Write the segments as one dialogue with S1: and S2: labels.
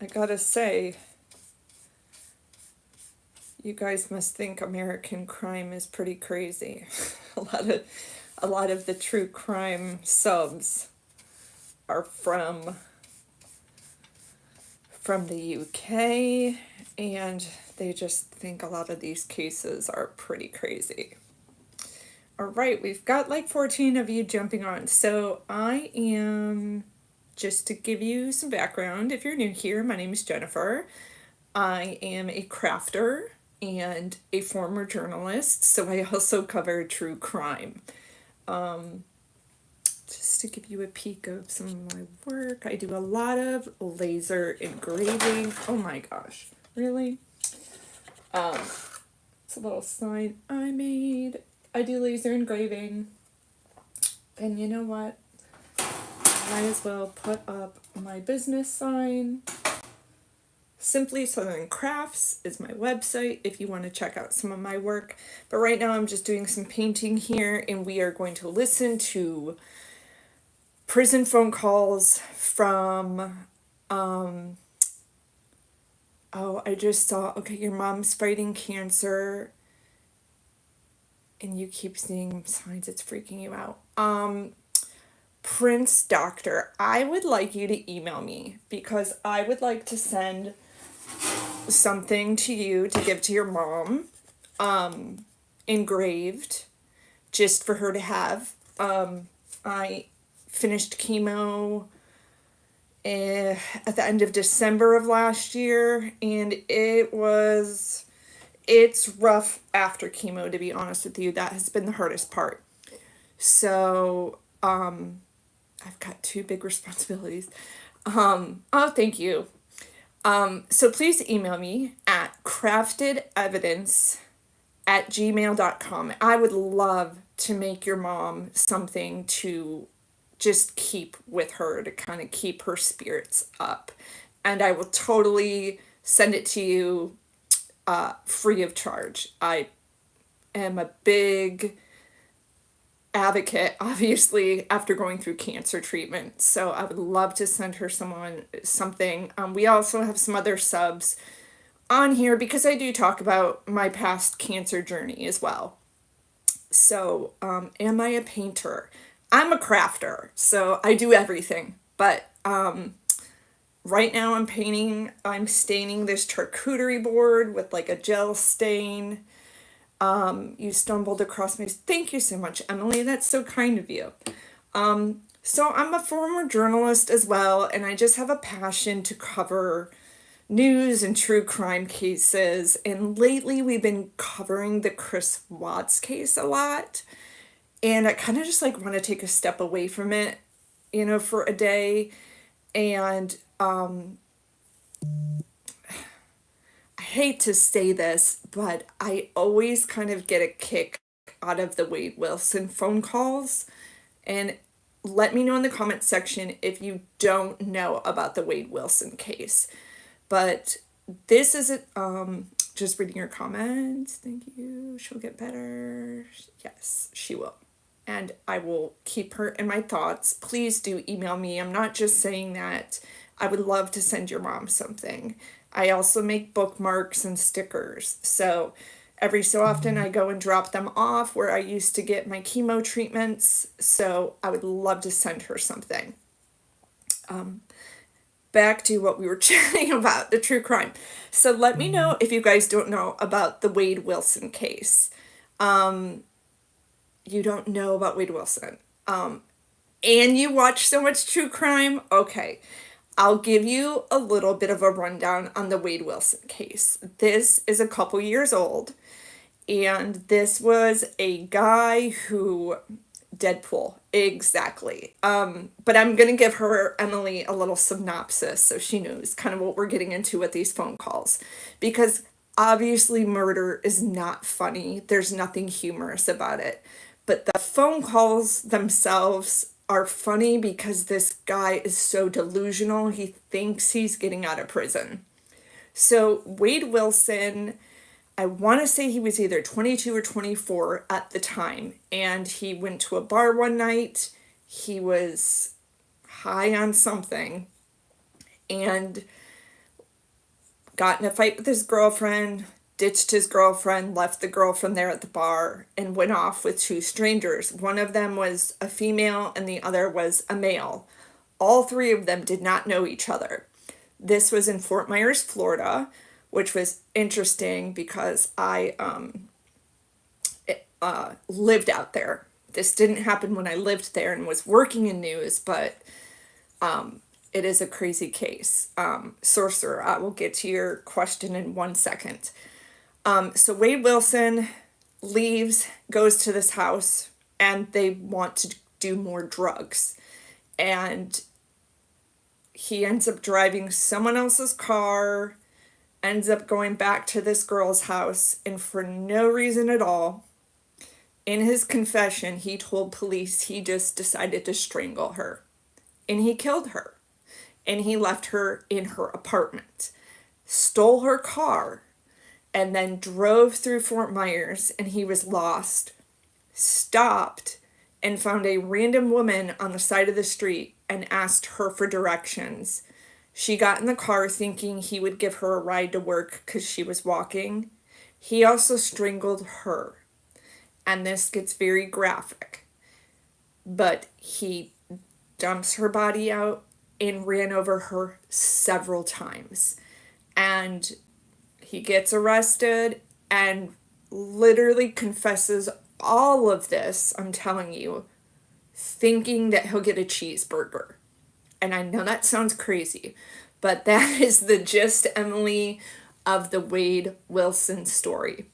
S1: I gotta say, you guys must think American crime is pretty crazy. a lot of the true crime subs are from the UK, and they just think a lot of these cases are pretty crazy. All right, we've got like 14 of you jumping on. So I am, just to give you some background, if you're new here, my name is Jennifer. I am a crafter and a former journalist, so I also cover true crime. Just to give you a peek of some of my work, I do a lot of laser engraving. Oh my gosh, really? It's a little sign I made. I do laser engraving. And you know what? I might as well put up my business sign. Simply Southern Crafts is my website if you want to check out some of my work. But right now I'm just doing some painting here, and we are going to listen to prison phone calls from, oh, I just saw, okay, your mom's fighting cancer, and you keep seeing signs, it's freaking you out. Prince Doctor, I would like you to email me because I would like to send something to you to give to your mom, engraved, just for her to have. I finished chemo at the end of December of last year, and it's rough after chemo, to be honest with you. That has been the hardest part. So, I've got 2 big responsibilities. Oh, thank you. So please email me at craftedevidence@gmail.com. I would love to make your mom something to just keep with her, to kind of keep her spirits up. And I will totally send it to you free of charge. I am a big advocate, obviously, after going through cancer treatment. So I would love to send her something. We also have some other subs on here because I do talk about my past cancer journey as well. So, am I a painter? I'm a crafter, so I do everything. But right now I'm staining this charcuterie board with like a gel stain. You stumbled across me. Thank you so much, Emily. That's so kind of you. So I'm a former journalist as well, and I just have a passion to cover news and true crime cases. And lately we've been covering the Chris Watts case a lot. And I kind of just like want to take a step away from it, for a day. And I hate to say this, but I always kind of get a kick out of the Wade Wilson phone calls. And let me know in the comment section if you don't know about the Wade Wilson case. But this is just reading your comments. Thank you. She'll get better. Yes, she will. And I will keep her in my thoughts. Please do email me. I'm not just saying that. I would love to send your mom something. I also make bookmarks and stickers. So every so often I go and drop them off where I used to get my chemo treatments. So I would love to send her something. Back to what we were chatting about, the true crime. So let me know if you guys don't know about the Wade Wilson case. You don't know about Wade Wilson. And you watch so much true crime? Okay. I'll give you a little bit of a rundown on the Wade Wilson case. This is a couple years old, and this was a guy who, Deadpool, exactly. But I'm going to give Emily, a little synopsis so she knows kind of what we're getting into with these phone calls. Because obviously murder is not funny. There's nothing humorous about it. But the phone calls themselves are funny because this guy is so delusional. He thinks he's getting out of prison. So Wade Wilson, I want to say he was either 22 or 24 at the time. And he went to a bar one night. He was high on something. And got in a fight with his girlfriend, ditched his girlfriend, left the girlfriend there at the bar, and went off with two strangers. One of them was a female and the other was a male. All three of them did not know each other. This was in Fort Myers, Florida, which was interesting because I lived out there. This didn't happen when I lived there and was working in news, but it is a crazy case. Sorcerer, I will get to your question in 1 second. So Wade Wilson leaves, goes to this house, and they want to do more drugs. And he ends up driving someone else's car, ends up going back to this girl's house, and for no reason at all, in his confession, he told police he just decided to strangle her. And he killed her. And he left her in her apartment, stole her car, and then drove through Fort Myers, and he was lost, stopped, and found a random woman on the side of the street and asked her for directions. She got in the car thinking he would give her a ride to work because she was walking. He also strangled her. And this gets very graphic. But he dumps her body out and ran over her several times. And he gets arrested and literally confesses all of this, I'm telling you, thinking that he'll get a cheeseburger. And I know that sounds crazy, but that is the gist, Emily, of the Wade Wilson story.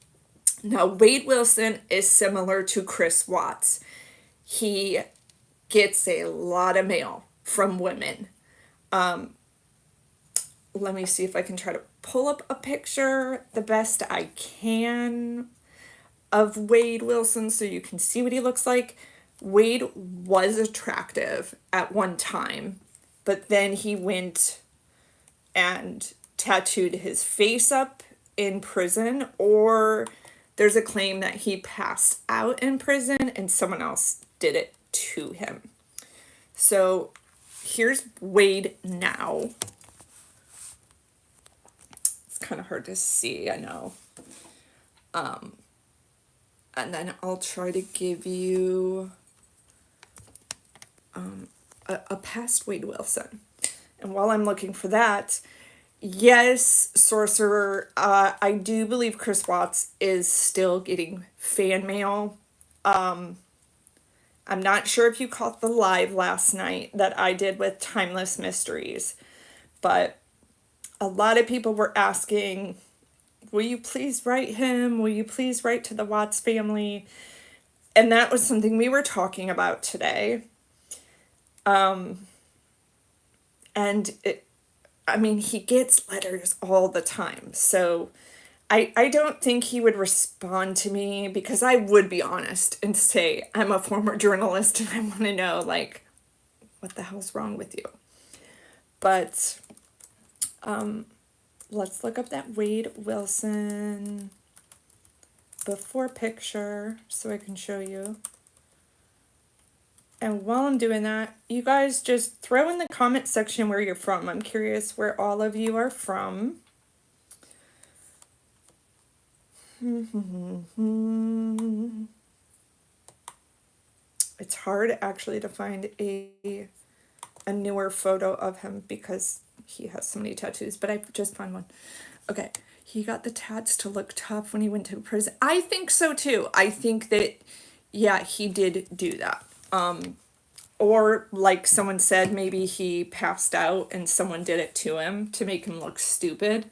S1: Now, Wade Wilson is similar to Chris Watts. He gets a lot of mail from women. Let me see if I can try to pull up a picture the best I can of Wade Wilson so you can see what he looks like. Wade was attractive at one time, but then he went and tattooed his face up in prison, or there's a claim that he passed out in prison and someone else did it to him. So here's Wade now. It's kind of hard to see, I know. And then I'll try to give you a past Wade Wilson. And while I'm looking for that, yes, Sorcerer, I do believe Chris Watts is still getting fan mail. I'm not sure if you caught the live last night that I did with Timeless Mysteries, but a lot of people were asking, will you please write him? Will you please write to the Watts family? And that was something we were talking about today. And he gets letters all the time. So I don't think he would respond to me because I would be honest and say, I'm a former journalist and I want to know, like, what the hell's wrong with you? But let's look up that Wade Wilson before picture so I can show you. And while I'm doing that, you guys just throw in the comment section where you're from. I'm curious where all of you are from. It's hard actually to find a newer photo of him because he has so many tattoos, but I just found one. Okay, he got the tats to look tough when he went to prison. I think so too. I think that, yeah, he did do that. Or like someone said, maybe he passed out and someone did it to him to make him look stupid.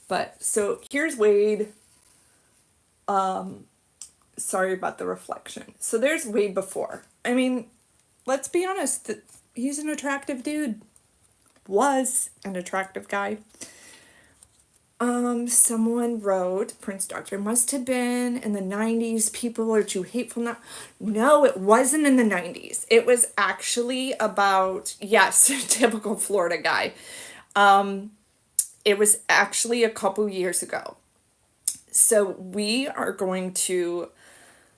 S1: But so here's Wade. Sorry about the reflection. So there's Wade before. I mean, let's be honest, he's an attractive dude. Was an attractive guy. Someone wrote, Prince Doctor must have been in the 90s. People are too hateful now. No, it wasn't in the 90s. It was actually about, yes, typical Florida guy. It was actually a couple years ago. So we are going to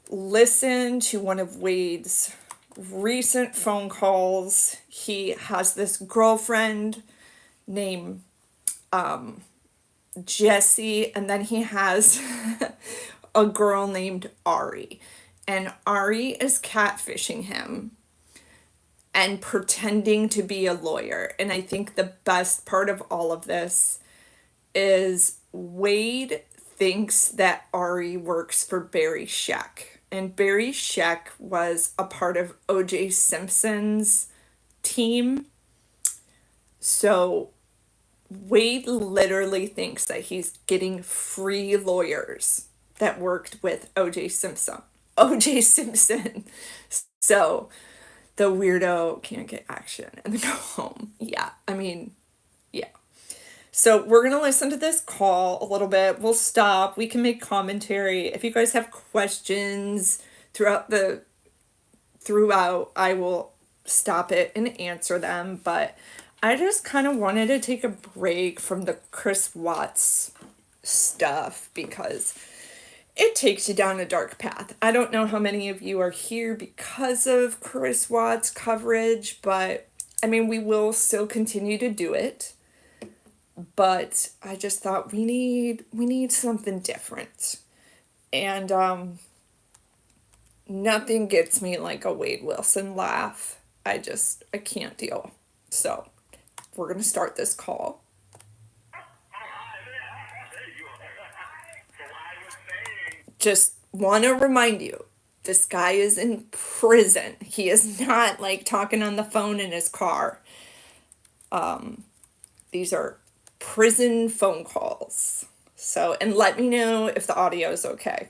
S1: listen to one of Wade's recent phone calls. He has this girlfriend named Jesse, and then he has a girl named Ari. And Ari is catfishing him and pretending to be a lawyer. And I think the best part of all of this is Wade thinks that Ari works for Barry Sheck. And Barry Sheck was a part of O.J. Simpson's team. So Wade literally thinks that he's getting free lawyers that worked with O.J. Simpson. O.J. Simpson. So the weirdo can't get action and then go home. Yeah, I mean, yeah. So we're going to listen to this call a little bit. We'll stop. We can make commentary. If you guys have questions throughout, I will stop it and answer them. But I just kind of wanted to take a break from the Chris Watts stuff because it takes you down a dark path. I don't know how many of you are here because of Chris Watts coverage, but I mean, we will still continue to do it. But I just thought we need something different. And nothing gets me like a Wade Wilson laugh. I can't deal. So we're going to start this call. Just want to remind you, this guy is in prison. He is not like talking on the phone in his car. These are prison phone calls. So, and let me know if the audio is okay.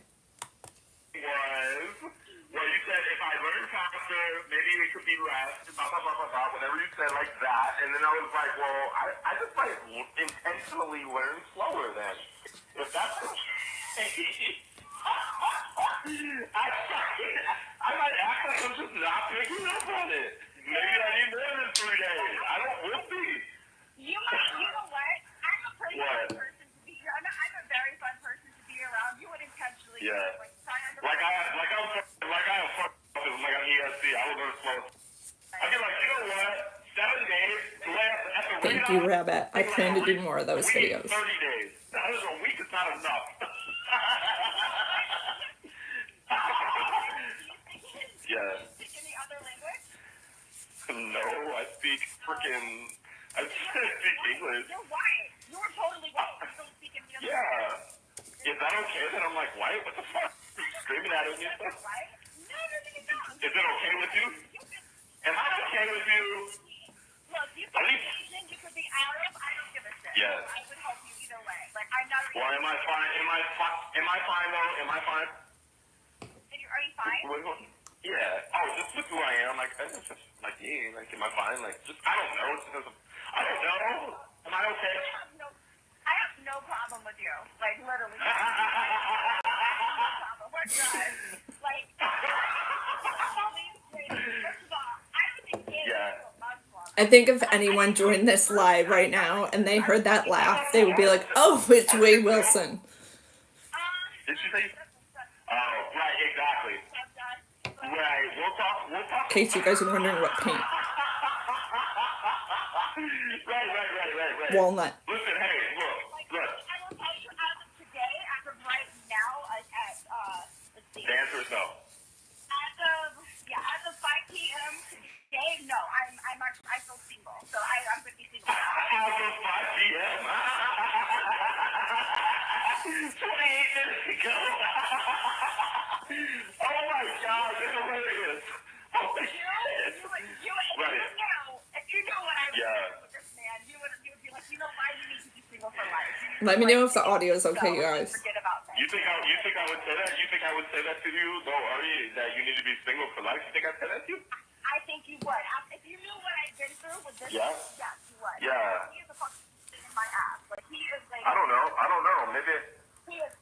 S2: Well, you said if I learn faster, maybe it could be less, blah, blah, blah, blah, blah, whatever you said like that. And then I was like, well, I just like intentionally learn slower then. If that's okay. I might act like I'm just not picking up on it. Maybe I need more than 3 days. We'll see.
S3: You know what? I'm a person to be. I'm a very fun person to be around. You would intentionally.
S2: Yeah. Like I'm ESC. I was gonna slow. I get like, you know what? 7 days. At the
S1: Thank you, Rabbit. I plan to do more of those videos.
S2: 30 days. That is a week is not enough. Yeah.
S3: Speak any other language?
S2: No, I speak English.
S3: You're white. You're totally white. You don't speak any other language.
S2: Yeah. Is that okay that I'm like white? What the fuck? Are you screaming at me?
S3: Right? No, no.
S2: Is it okay with you? Am I okay with you?
S3: Look, you could be Asian, you could be Arab. I don't give a shit.
S2: Yes.
S3: I would help you either way. Like, I'm not.
S2: Well, am I fine? Am I fine though? Am I fine?
S3: Are you fine?
S2: Yeah. Oh, just with who I am. Like, it's just like, yeah, like, am I fine? Like, just, I don't know. It's because I don't know. Am I okay?
S3: I have no problem with you. Like, literally. No problem. We're good. Like, first of all, I don't think
S1: I think if anyone joined this live right now and they heard that laugh, they would be like, oh, it's Wade Wilson.
S2: Did she say? Oh, right, exactly. Right, we'll talk.
S1: In case you guys are wondering what paint.
S2: Right.
S1: Walnut.
S2: Listen, hey, look.
S3: I will tell you, as of today, as of right now, let's see.
S2: The answer is no.
S3: As of 5 p.m. today, no, I feel single, so I'm going to be single.
S2: As of 5 p.m. 28 minutes ago. Oh my God, this is hilarious. Holy shit. If you know what I was doing with this man, you would be like, you know why you need to be single for life.
S1: Let me know if the audio is okay, you guys.
S3: Forget about that.
S2: You think I would say that? You think I would say that to you, though, Ari, that you need to be single for life? You think I'd say that to you?
S3: I think you would. If you knew what I've been through with this,
S2: yes,
S3: you would.
S2: Yeah.
S3: He is a fucking in my ass. Like, he is like.
S2: I don't know. Maybe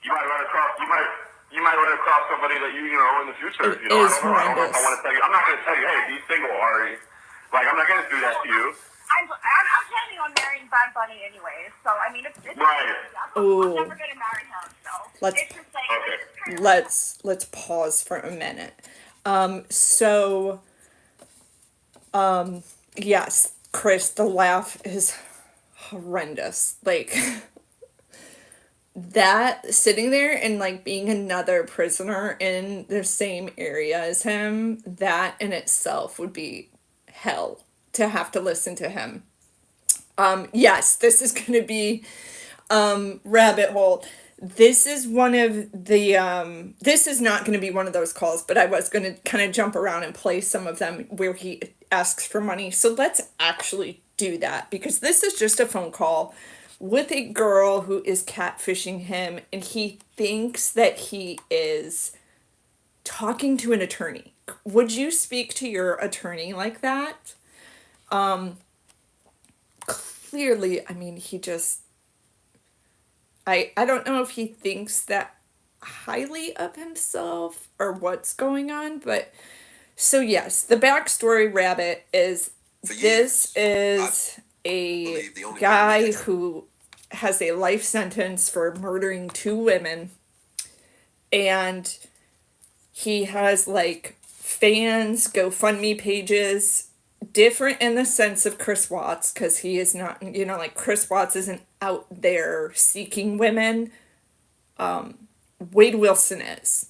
S2: you might run across. You might run across somebody that you know in the future.
S1: It is horrendous.
S2: I want to tell you. I'm not going to tell you, hey, be single, Ari. Like, I'm not going to do that to you.
S3: I'm planning on marrying Bad Bunny anyways. So I mean, it's
S2: right.
S3: I'm never going to marry him. So it's just like
S2: okay.
S1: Let's pause for a minute. Yes, Chris, the laugh is horrendous. Like, that sitting there and like being another prisoner in the same area as him, that in itself would be hell to have to listen to him. Yes, this is going to be rabbit hole. This is one of the this is not going to be one of those calls, but I was going to kind of jump around and play some of them where he asks for money. So let's actually do that, because this is just a phone call with a girl who is catfishing him, and he thinks that he is talking to an attorney. Would you speak to your attorney like that? Clearly, I mean, he just I don't know if he thinks that highly of himself or what's going on, but so yes, the backstory, Rabbit, is this is a guy who has a life sentence for murdering two women, and he has like fans, GoFundMe pages, different in the sense of Chris Watts, because he is not, you know, like Chris Watts isn't out there seeking women. Wade Wilson is.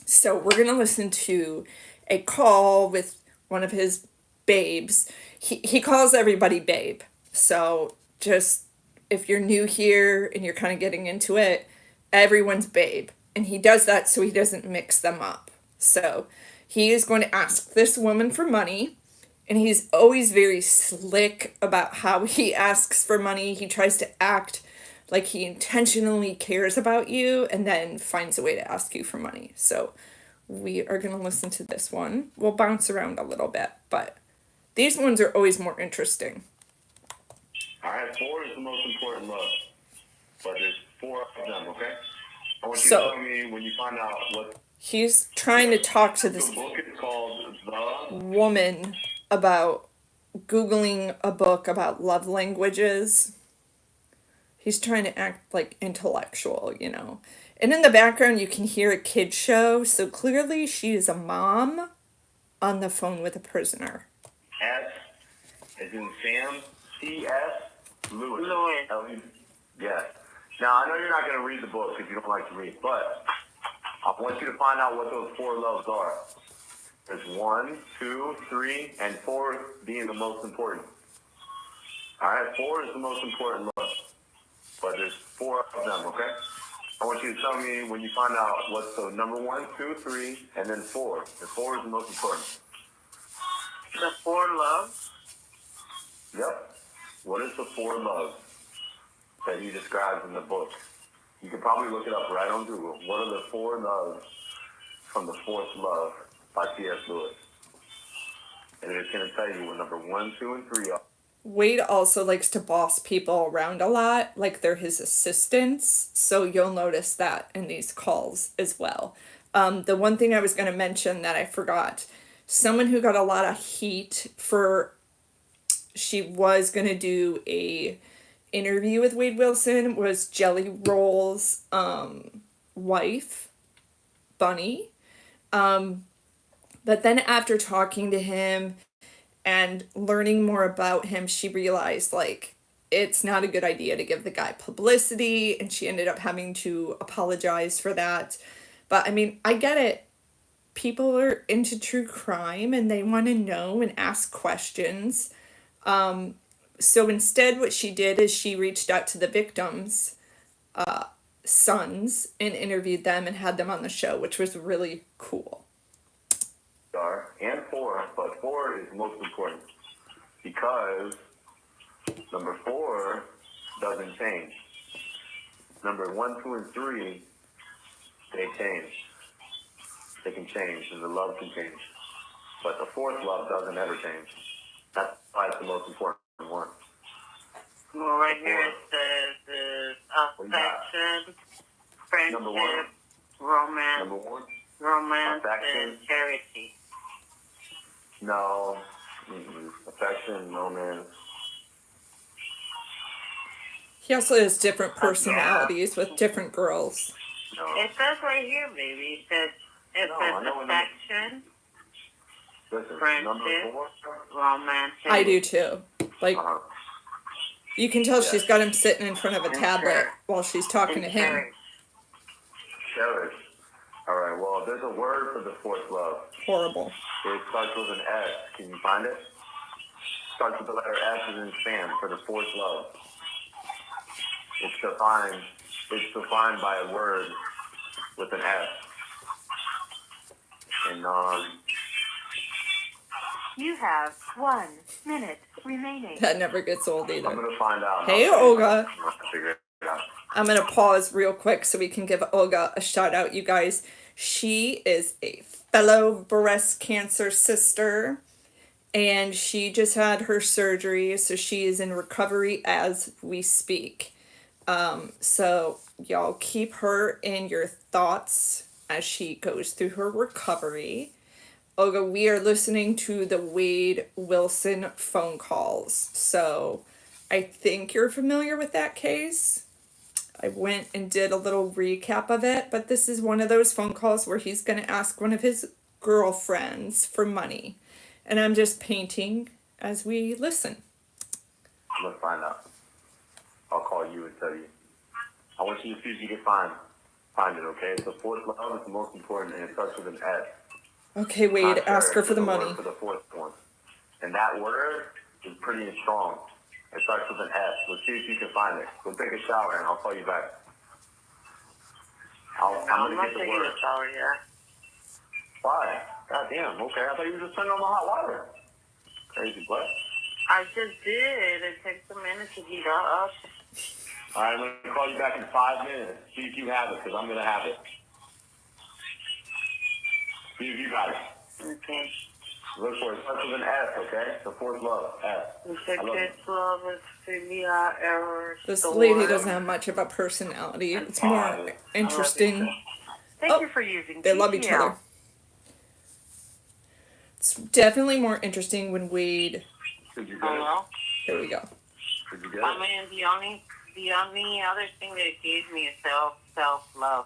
S1: So we're going to listen to a call with one of his babes. He calls everybody babe. So just if you're new here and you're kind of getting into it, everyone's babe. And he does that so he doesn't mix them up. So he is going to ask this woman for money. And he's always very slick about how he asks for money. He tries to act like he intentionally cares about you and then finds a way to ask you for money. So we are going to listen to this one. We'll bounce around a little bit, but these ones are always more interesting.
S2: All right, 4 is the most important love, but there's 4 of them, okay? I want you
S1: So,
S2: to tell me when you find out what...
S1: He's trying to talk to this
S2: The book is called The...
S1: woman about Googling a book about love languages. He's trying to act like intellectual, you know. And in the background, you can hear a kid show. So clearly, she is a mom on the phone with a prisoner.
S2: S as in Sam. C.S. Lewis. Lewis. Yes. Now, I know you're not going to read the book because you don't like to read, but I want you to find out what those 4 loves are. There's 1, 2, 3, and 4 being the most important. All right, 4 is the most important love, but there's 4 of them, okay? I want you to tell me when you find out what's the number 1, 2, 3, and then 4. The 4 is the most important.
S3: The 4 loves?
S2: Yep. What is the 4 loves that he describes in the book? You can probably look it up right on Google. What are the 4 loves from the 4th love by C.S. Lewis? And it's going to tell you what number 1, 2, and 3 are.
S1: Wade also likes to boss people around a lot, like they're his assistants. So you'll notice that in these calls as well. The one thing I was going to mention that I forgot, someone who got a lot of heat for, she was going to do a interview with Wade Wilson, was Jelly Roll's wife, Bunny. But then after talking to him and learning more about him, she realized, like, it's not a good idea to give the guy publicity, and she ended up having to apologize for that. But, I mean, I get it. People are into true crime, and they want to know and ask questions. So instead, what she did is she reached out to the victims' sons and interviewed them and had them on the show, which was really cool.
S2: And 4, but 4 is most important because number 4 doesn't change. Number 1, 2, and 3, they change. They can change, and the love can change. But the 4th love doesn't ever change. That's why it's the most important one.
S3: Well, right here it says affection, friendship, romance,
S2: Number 1,
S3: romance,
S2: affection,
S3: and charity.
S2: No. Affection, romance.
S1: He also has different personalities with different girls.
S2: No.
S3: It says right here, baby. It says affection,
S2: Listen,
S3: friendship,
S2: number 4.
S3: romance.
S1: I do too. Like, You can tell she's
S2: Yes.
S1: got him sitting in front of a tablet
S4: Cherish.
S1: while she's talking to him.
S2: Cherish. All right. Well, there's a word for the fourth love.
S1: Horrible.
S2: It starts with an S. Can you find it? Starts with the letter S as in Sam for the fourth love. It's defined by a word with an S. And
S4: You have 1 minute remaining.
S1: That never gets old
S2: I'm
S1: either.
S2: gonna find out.
S1: Hey, Olga.
S2: I'm gonna figure it out.
S1: I'm going to pause real quick so we can give Olga a shout out, you guys. She is a fellow breast cancer sister, and she just had her surgery, so she is in recovery as we speak. So y'all keep her in your thoughts as she goes through her recovery. Olga, we are listening to the Wade Wilson phone calls. So I think you're familiar with that case. I went and did a little recap of it, but this is one of those phone calls where he's going to ask one of his girlfriends for money. And I'm just painting as we listen.
S2: I'm gonna find out. I'll call you and tell you. I want you to see if you can find it, okay? It's the fourth love. It's the most important, and it starts with an S.
S1: Okay, Wade, ask her for the money.
S2: For the fourth one. And that word is pretty strong. It starts with an S. Let's see if you can find it. Go take a shower, and I'll call you back. I'm
S4: I'm
S2: gonna
S4: not
S2: get the
S4: taking
S2: word.
S4: a shower yet.
S2: Why? God damn. Okay, I thought you were just turning on the hot water. Crazy butt.
S4: I just did. It takes a minute to heat up.
S2: All right, I'm gonna call you back in 5 minutes. See if you have it, because I'm gonna have it. See if you got it.
S4: Okay.
S2: Look for it. It starts with an S, okay? The fourth love. S.
S4: The
S2: I love it.
S4: sixth love is Filia Error.
S1: This lady doesn't have much of a personality. It's more interesting.
S4: Thank you for using
S1: They love each
S4: TTL.
S1: other. It's definitely more interesting when Wade.
S2: Did you get it?
S4: Hello?
S1: Here we go.
S2: Did you get
S4: I
S2: it?
S4: mean, the only other thing that it gave me is self-love.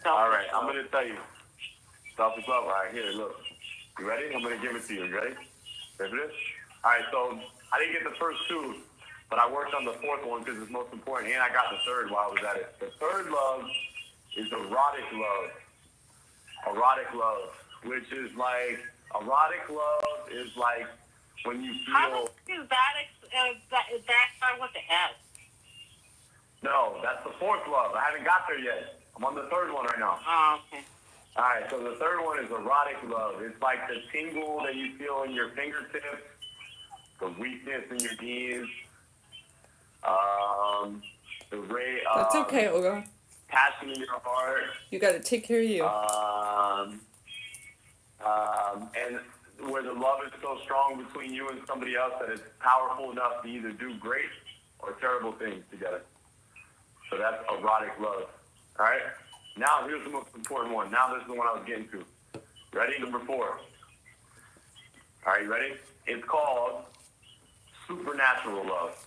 S2: All right, I'm going to tell you. Self-love, right here, look. You ready? I'm going to give it to you. You ready? Ready for this? All right, so I didn't get the first two, but I worked on the fourth one because it's most important, and I got the third while I was at it. The third love is erotic love. Erotic love, which is like, erotic love is like when you
S4: How
S2: feel...
S4: does that start with the S?
S2: No, that's the fourth love. I haven't got there yet. I'm on the third one right now.
S4: Oh, okay.
S2: All right, so the third one is erotic love. It's like the tingle that you feel in your fingertips, the weakness in your knees, the ray.
S1: That's okay, Olga.
S2: Passion in your heart.
S1: You got to take care of you.
S2: And where the love is so strong between you and somebody else that it's powerful enough to either do great or terrible things together. So that's erotic love. All right? Now, here's the most important one. Now, this is the one I was getting to. Ready? Number 4. All right, you ready? It's called supernatural love.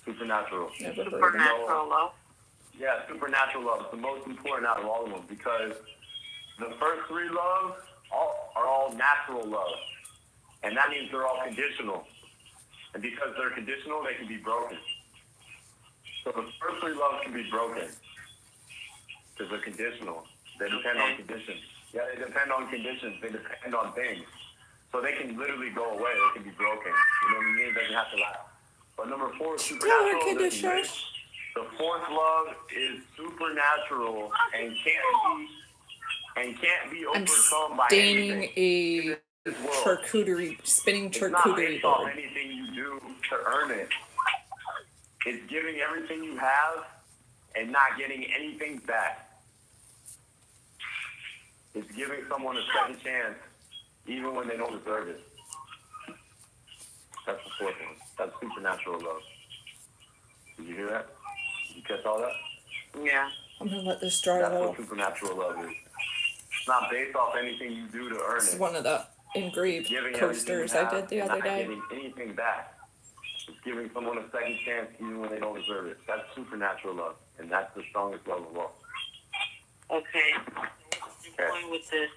S2: Supernatural.
S1: Never heard of it.
S4: Supernatural love.
S2: Yeah, supernatural love. It's the most important out of all of them because the first 3 loves are all natural love. And that means they're all conditional. And because they're conditional, they can be broken. So the first 3 loves can be broken because they're conditional. They depend on conditions. Yeah, they depend on conditions. They depend on things. So they can literally go away. They can be broken. You know what I mean? It doesn't have to last. But number 4 is supernatural.
S1: Tell her, conditions.
S2: The fourth love is supernatural and can't be
S1: I'm
S2: overcome by
S1: staining
S2: anything.
S1: a charcuterie, spinning
S2: It's not
S1: charcuterie
S2: based off
S1: board.
S2: anything you do to earn it. It's giving everything you have and not getting anything back. It's giving someone a second chance even when they don't deserve it. That's the fourth one. That's supernatural love. Did you hear that? Did you catch all that?
S4: Yeah.
S1: I'm going to let this dry a
S2: That's
S1: little.
S2: what supernatural love is. It's not based off anything you do to earn
S1: This is
S2: it.
S1: one of the engraved
S2: Giving
S1: coasters
S2: everything you
S1: I
S2: have
S1: did the
S2: and
S1: other
S2: not
S1: day.
S2: getting anything back. It's giving someone a second chance even when they don't deserve it. That's supernatural love, and that's the strongest love of all.
S4: Okay. What's the point with this?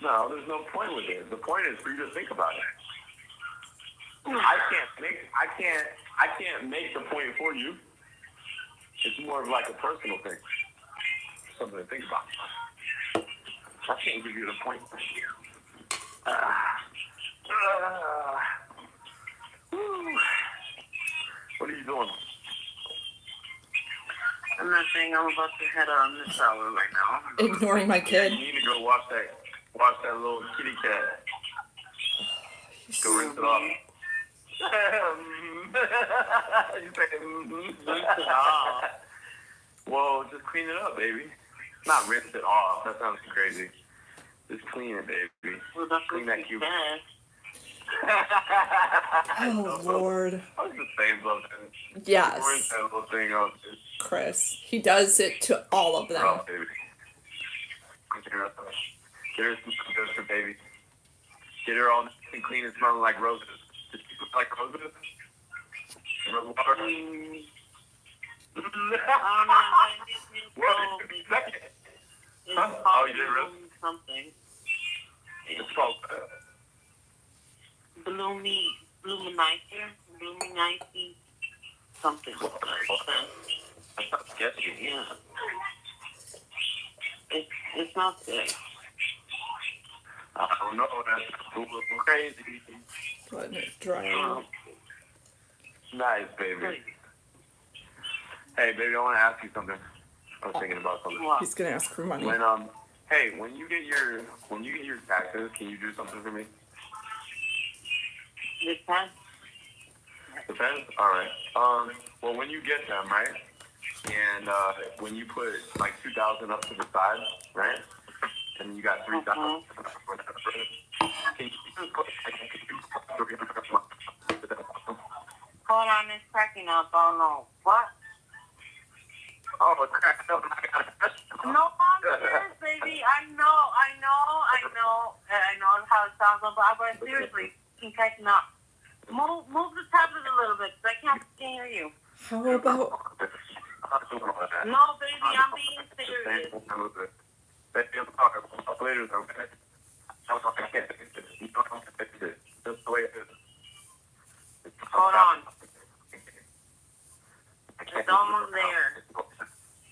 S2: No, there's no point with it. The point is for you to think about it. I can't make the point for you. It's more of like a personal thing, something to think about. I can't give you the point. What are you doing?
S4: I'm not saying I'm about to head on the shower right now.
S1: Ignoring my kid.
S2: You need to go watch that little kitty cat. Go rinse it off. You say,
S4: Rinse it off.
S2: Well, just clean it up, baby. Not rinse it off. That sounds crazy. Just clean it, baby.
S4: Well, that's
S2: Clean
S4: what
S2: that
S4: she
S2: cube.
S4: said.
S1: Oh, Lord.
S2: I was just saying something. Rinse
S1: Yes,
S2: that little thing up.
S1: Chris. He does it to all of them.
S2: Oh, baby. Get her some good for baby. Get her all nice and clean and smelling like roses. Does she smell like roses? Rose water?
S4: Oh, no, it's
S2: What?
S4: called, it's
S2: Huh?
S4: called
S2: Oh, you did really?
S4: something.
S2: It's called
S4: Bluminizer, something.
S2: I'm not sketchy.
S4: Yeah. It's not good.
S2: I don't know. That's a little crazy.
S1: Letting it dry out.
S2: Nice, baby. Hey, baby, I want to ask you something. I was thinking about something.
S4: What?
S1: He's gonna ask for money.
S2: When when you get your taxes, can you do something for me?
S4: Depends.
S2: Depends. All right. Well, when you get them, right, and when you put like 2,000 up to the side, right, and you got 3,000. Can you put
S4: Hold on, it's cracking up. Oh no. What?
S2: Oh, crap. No, I got it.
S4: No, I'm serious, baby. I know how it sounds, but seriously, keep catching up. Move the tablet a little bit, because I can't hear you.
S1: How about
S4: No, baby, I'm being serious. Hold on. It's almost there.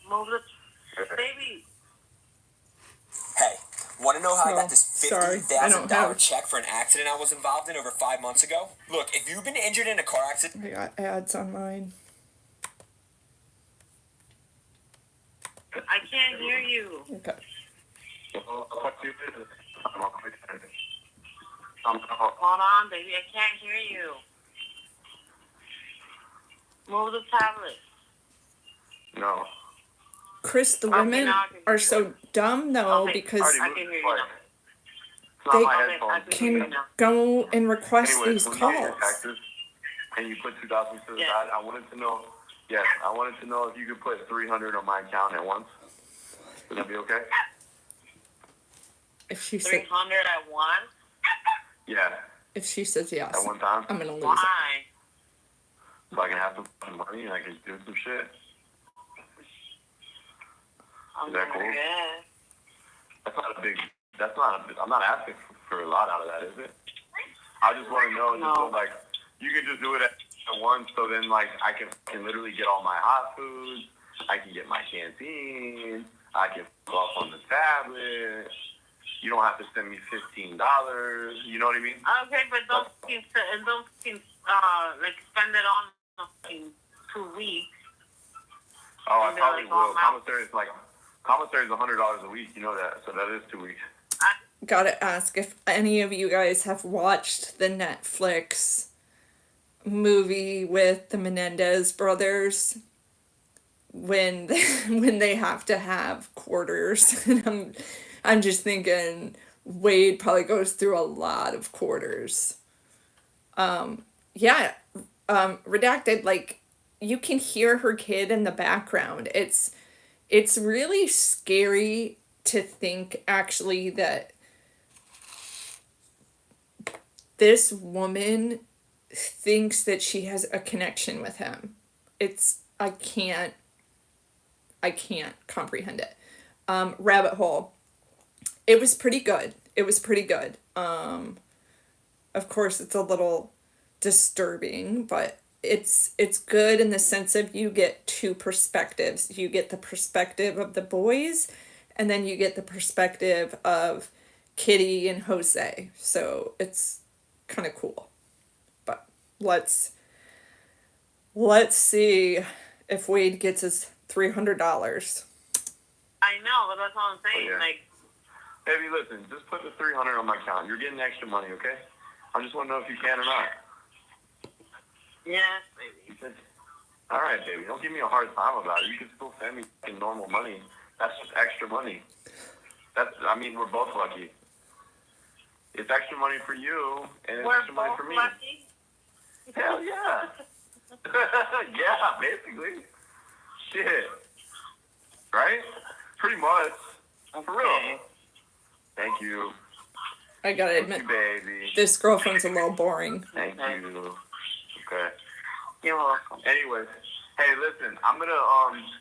S4: Move the... Baby.
S5: Hey, want to know how I
S1: Oh,
S5: got this
S1: sorry. I don't
S5: $50,000
S1: have-
S5: check for an accident I was involved in over 5 months ago? Look, if you've been injured in a car accident...
S1: I got ads on mine.
S4: I can't hear you.
S1: Okay.
S4: Hold on, baby. I can't hear you. Move the tablet.
S2: No.
S1: Chris, the
S4: Okay,
S1: women
S4: now I can
S1: are
S4: hear
S1: so dumb though
S4: Okay,
S1: because
S4: I can hear you now.
S2: It's not
S1: They-
S2: my
S4: Okay, I
S2: headphones.
S4: can hear you
S1: can
S4: now.
S1: go and request
S2: Anyways,
S1: these
S2: when you get your
S1: calls.
S2: taxes and you put 2,000 to the
S4: Yeah.
S2: side, I wanted to know if you could put 300 on my account at once. Would that be okay?
S1: If she said
S4: 300 at once?
S2: Yeah,
S1: if she says yes,
S2: at one time,
S1: I'm gonna lose it.
S4: Why?
S2: so I can have some money and I can do some shit. Is that cool?
S4: Yeah.
S2: I'm not asking for a lot out of that, is it? I just want to know, just so,
S4: No.
S2: like, you can just do it at once, so then, like, I can literally get all my hot foods, I can get my canteen, I can go off on the tablet, you don't have to send me $15, you know what I mean?
S4: Okay, but don't like spend it on in 2 weeks.
S2: Oh, I
S4: And they're
S2: probably
S4: like, oh,
S2: will.
S4: wow.
S2: Commissary is $100 a week, you know that, so that is 2 weeks.
S1: Gotta ask if any of you guys have watched the Netflix movie with the Menendez brothers when when they have to have quarters. And I'm just thinking Wade probably goes through a lot of quarters. Yeah, redacted, like you can hear her kid in the background. It's really scary to think actually that this woman thinks that she has a connection with him. I can't comprehend it. Rabbit hole. It was pretty good. Of course, it's a little disturbing, but it's good in the sense of you get two perspectives. You get the perspective of the boys, and then you get the perspective of Kitty and Jose. So it's kind of cool. But let's see if Wade gets his $300.
S4: I know, but that's all I'm saying.
S2: Oh, yeah.
S4: Like,
S2: Baby, listen, just put the 300 on my account. You're getting extra money, okay? I just want to know if you can or not.
S4: yes, baby.
S2: All right, baby. Don't give me a hard time about it. You can still send me fucking normal money. That's just extra money. We're both lucky. It's extra money for you, and it's
S4: We're
S2: extra money
S4: both
S2: for me.
S4: lucky.
S2: Hell yeah. Yeah, basically. Shit. Right? Pretty much. For real. Thank you.
S1: I gotta
S2: Thank
S1: admit,
S2: you, baby.
S1: this girlfriend's a little boring.
S2: Thank you. Okay.
S4: You're welcome.
S2: Anyways, hey, listen, I'm gonna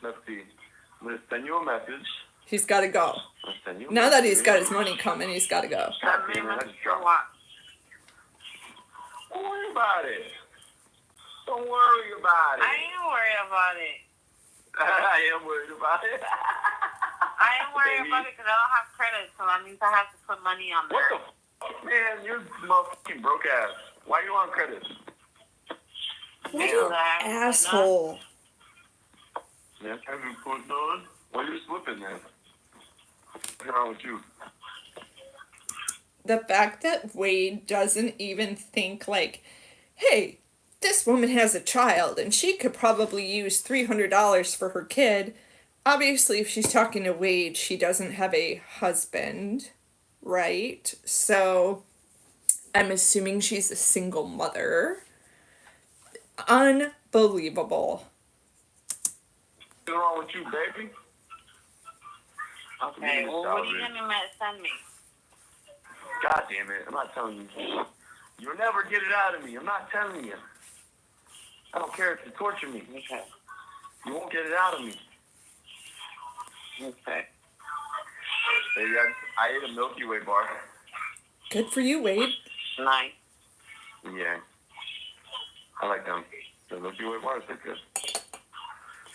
S2: let's see. I'm gonna send you a message.
S1: He's gotta go.
S2: I'm gonna send you a
S1: Now that he's
S2: message.
S1: got his money coming, he's gotta go.
S2: God damn it, I just dropped. Don't worry about it. Don't worry about it.
S4: I am worried about it.
S2: I am worried about it.
S4: I am worried
S2: Baby.
S4: about it because I don't have credit, so that means I have to put money on
S2: What
S4: there.
S2: the fuck, man? You're motherfucking broke ass. Why you on credit?
S1: What an asshole.
S2: Yeah, have you put on? Why you slipping then? What's wrong with you?
S1: The fact that Wade doesn't even think like, hey, this woman has a child and she could probably use $300 for her kid. Obviously, if she's talking to Wade, she doesn't have a husband, right? So I'm assuming she's a single mother. Unbelievable.
S2: What's wrong with you, baby?
S4: Okay, well, what are you going to send me?
S2: God damn it, I'm not telling you. You'll never get it out of me. I'm not telling you. I don't care if you torture me.
S4: Okay.
S2: You won't get it out of me.
S4: Okay.
S2: Baby, I ate a Milky Way bar.
S1: Good for you, Wade.
S4: Nice.
S2: Yeah. I like them. The Milky Way bars are good.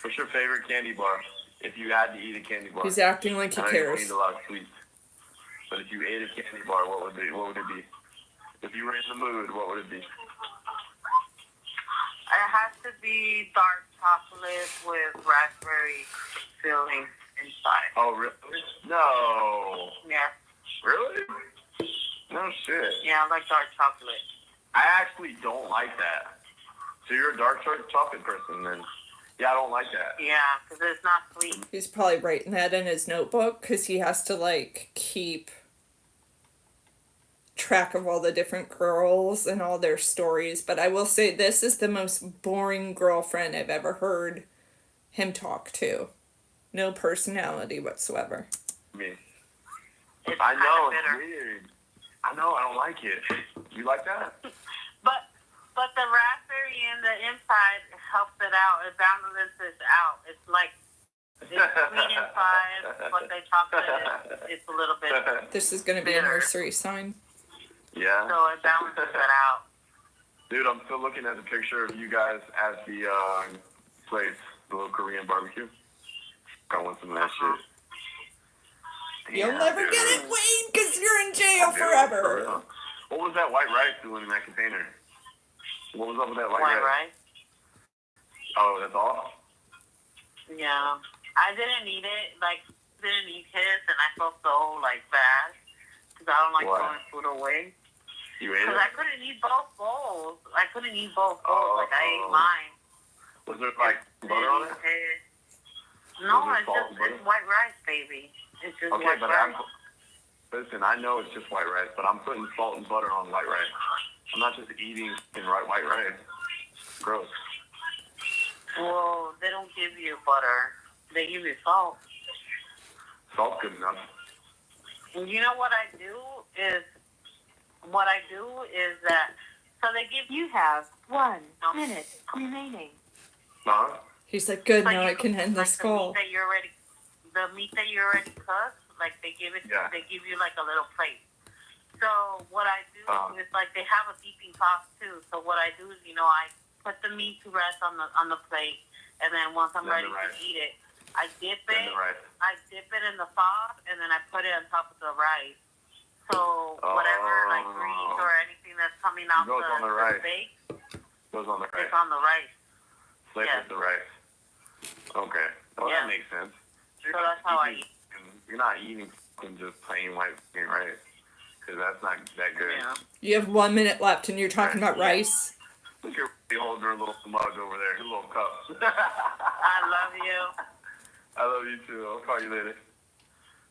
S2: What's your favorite candy bar? If you had to eat a candy bar.
S1: He's acting like he
S2: I know you don't
S1: cares.
S2: eat a lot of sweets. But if you ate a candy bar, what would it be? If you were in the mood, what would it be?
S4: It has to be dark chocolate with raspberry filling inside.
S2: Oh, really? No.
S4: Yeah.
S2: Really? No shit.
S4: Yeah, I like dark chocolate.
S2: I actually don't like that. So you're a dark chocolate person then? Yeah, I don't like that.
S4: Yeah, because it's not sweet.
S1: He's probably writing that in his notebook because he has to like keep track of all the different girls and all their stories. But I will say this is the most boring girlfriend I've ever heard him talk to. No personality whatsoever.
S2: I mean,
S4: It's
S2: I know,
S4: kinda
S2: it's
S4: bitter.
S2: weird. I know, I don't like it. You like that?
S4: But the raspberry in the inside helps it out. It balances it out. It's like it's sweet inside, but the chocolate it's a little bit
S1: This is going to be a
S4: Bitter.
S1: nursery sign.
S2: Yeah.
S4: so it balances it out.
S2: Dude, I'm still looking at the picture of you guys at the place, the little Korean barbecue. I want some of that shit.
S1: You'll
S2: Damn,
S1: never
S2: dude.
S1: get it, Wade, because you're in jail
S2: Dude, for
S1: forever.
S2: real. What was that white rice doing in that container? What was up with that white
S4: White
S2: rice?
S4: rice?
S2: Oh, that's all?
S4: Yeah. I didn't eat it. Like, didn't eat his, and I felt so, like, bad. Because I don't like
S2: Why?
S4: throwing food away.
S2: You ate
S4: Because
S2: it?
S4: I couldn't eat both bowls. Like, I ate mine.
S2: Was there like butter on it?
S4: No,
S2: Was there
S4: it's
S2: salt
S4: just
S2: and butter?
S4: it's white rice, baby. It's just
S2: Okay,
S4: white
S2: but
S4: rice.
S2: listen, I know it's just white rice, but I'm putting salt and butter on white rice. I'm not just eating white rice. Gross.
S4: Well, they don't give you butter. They give you salt.
S2: Salt's good enough.
S4: And you know what I do is that so they give
S6: You have 1 minute remaining.
S2: Huh?
S1: He's like, good,
S4: so
S1: now
S4: you-
S1: I can end
S4: like
S1: this call.
S4: The meat that you already cooked, like they give it,
S2: Yeah.
S4: they give you like a little plate. So what I do is like they have a beeping sauce too. So what I do is, I put the meat to rest on the plate, and then once I'm ready to eat it, I dip it. I dip it in the sauce, and then I put it on top of the rice. So whatever like grease or anything that's coming out the steak
S2: goes on the rice.
S4: It's on the rice.
S2: Flavors the rice. Okay. Well, that makes sense.
S4: So that's how I eat.
S2: You're not eating just plain white rice. Because that's not that good.
S4: Yeah.
S1: You have 1 minute left and you're talking about rice.
S2: Look at her holding her little mug over there, her little cup.
S4: I love you.
S2: I love you too. I'll call you later.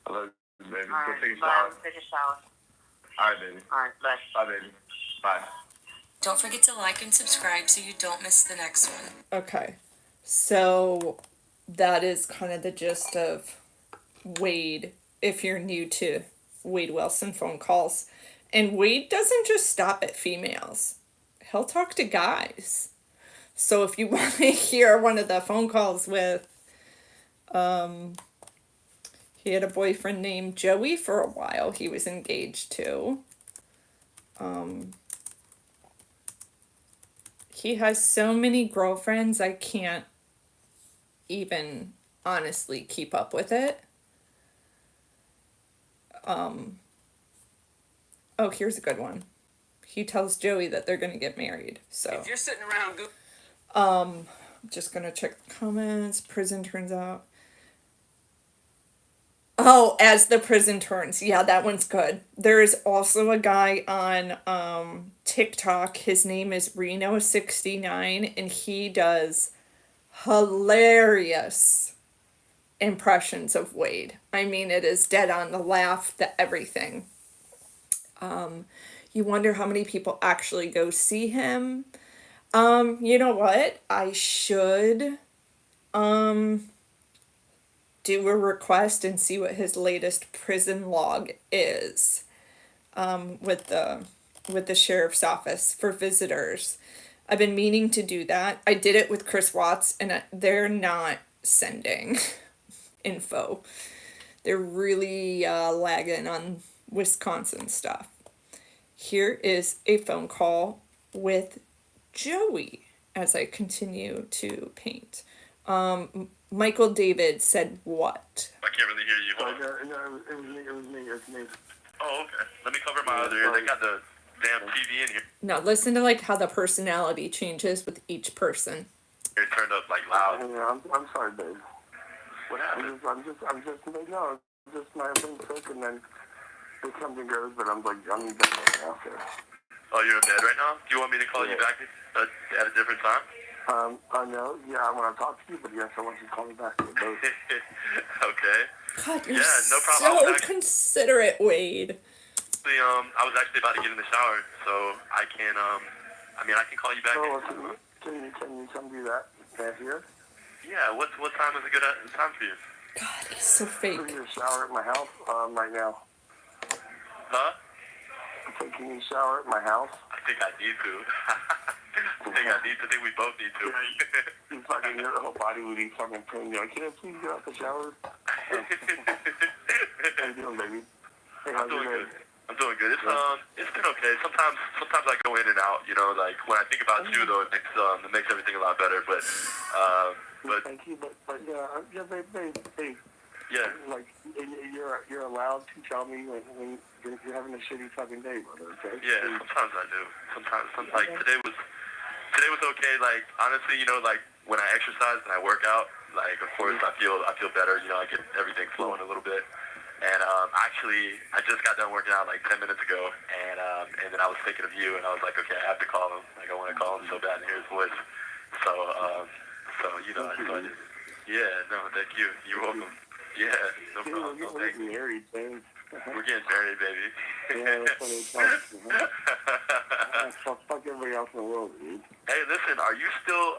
S2: I love you, baby.
S4: All
S2: Go
S4: right,
S2: take a
S4: bye.
S2: shower.
S4: Take a shower.
S2: All right, baby.
S4: All right, bye.
S2: Bye, baby. Bye.
S7: Don't forget to like and subscribe so you don't miss the next one.
S1: Okay. So that is kind of the gist of Wade, if you're new to Wade Wilson phone calls. And Wade doesn't just stop at females. He'll talk to guys. So if you want to hear one of the phone calls with, he had a boyfriend named Joey for a while. He was engaged to. He has so many girlfriends, I can't even honestly keep up with it. Oh, here's a good one. He tells Joey that they're gonna get married. So
S5: If you're sitting around,
S1: just gonna check the comments. Prison turns out. Oh, as the prison turns. Yeah, that one's good. There is also a guy on TikTok. His name is Reno69, and he does hilarious impressions of Wade. I mean, it is dead on the laugh, the everything. You wonder how many people actually go see him. You know what? I should do a request and see what his latest prison log is with the sheriff's office for visitors. I've been meaning to do that. I did it with Chris Watts, and they're not sending info. They're really lagging on Wisconsin stuff. Here is a phone call with Joey as I continue to paint. Michael David said what?
S2: I can't really hear you. Hold on.
S8: No, it was me.
S2: Oh, okay. Let me cover my other ear. They got the damn TV in here.
S1: No, listen to like how the personality changes with each person.
S2: It turned up like loud.
S8: Yeah, I'm sorry, babe.
S2: What happened?
S8: I'm just my husband's sick, and then if something goes, but I'm definitely out there.
S2: Oh, you're in bed right now? Do you want me to call you back at a different time?
S8: I know. Yeah, I want to talk to you, but yes, I want you to call me back.
S2: Okay.
S1: God, you're
S2: no problem.
S1: so considerate, Wade.
S2: I was actually about to get in the shower, so I can call you back.
S8: So, can you come do that back here?
S2: Yeah. What time is a good time for you?
S1: God, he's so fake.
S8: Can you shower at my house right now?
S2: Huh?
S8: Can you shower at my house?
S2: I think I need to. I think we both need to.
S8: You fucking, your whole body would be fucking pain. You're like, can I please get out the shower? How you doing, baby? Hey,
S2: I'm doing good. It's been okay. Sometimes I go in and out. You know, like when I think about you, though, it makes everything a lot better. But
S8: thank you, but yeah, babe.
S2: Yeah.
S8: Like you're allowed to tell me when you're having a shitty fucking day, brother. Okay?
S2: Yeah. Sometimes I do. Sometimes like today was okay. Like honestly, you know, like when I exercise and I work out, like of course I feel better. You know, I get everything flowing a little bit. And actually, I just got done working out like 10 minutes ago, and then I was thinking of you, and I was like, okay, I have to call him. Like I want to call him so bad and hear his voice. So you know, yeah, no, thank you. You're welcome. Yeah, no problem. No,
S8: We're getting married, babe.
S2: We're getting married, baby.
S8: Yeah, that's what it's like. Fuck everybody else in the world, dude.
S2: Hey, listen, are you still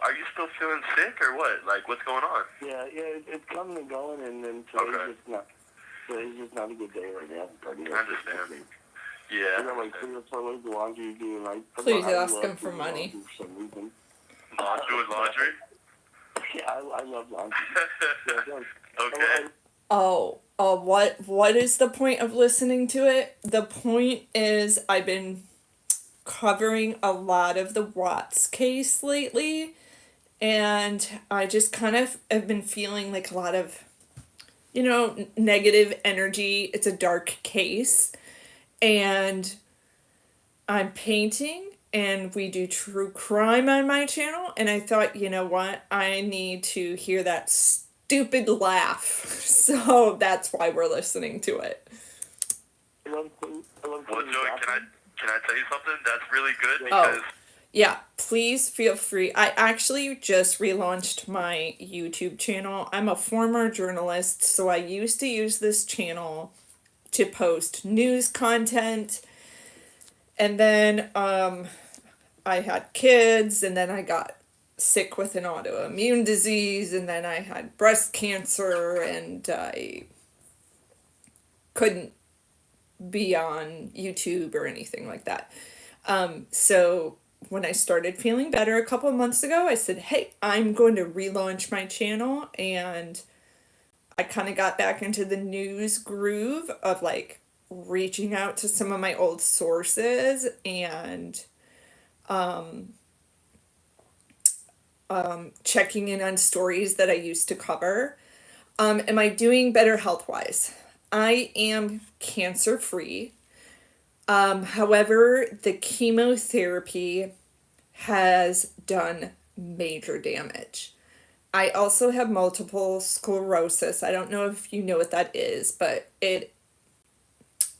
S2: feeling sick or what? Like, what's going on?
S8: Yeah, it's coming and going, and then today's just not a good day right now.
S2: I understand. Yeah.
S8: I got like 3 or 4 loads of laundry to do, and
S1: Please ask him for money.
S8: For some reason.
S2: Doing laundry?
S8: Yeah, I love laundry. Yeah,
S2: Okay.
S1: What is the point of listening to it? The point is I've been covering a lot of the Watts case lately, and I just kind of have been feeling like a lot of, negative energy. It's a dark case, and I'm painting, and we do true crime on my channel, and I thought, you know what, I need to hear that stupid laugh. So that's why we're listening to it.
S8: Well,
S2: Joey, can I tell you something? That's really good
S1: because... Yeah, please feel free. I actually just relaunched my YouTube channel. I'm a former journalist, so I used to use this channel to post news content. And then I had kids, and then I got sick with an autoimmune disease, and then I had breast cancer, and I couldn't be on YouTube or anything like that. So when I started feeling better a couple of months ago, I said, hey, I'm going to relaunch my channel, and I kind of got back into the news groove of like reaching out to some of my old sources and checking in on stories that I used to cover. Am I doing better health-wise? I am cancer-free. However, the chemotherapy has done major damage. I also have multiple sclerosis. I don't know if you know what that is, but it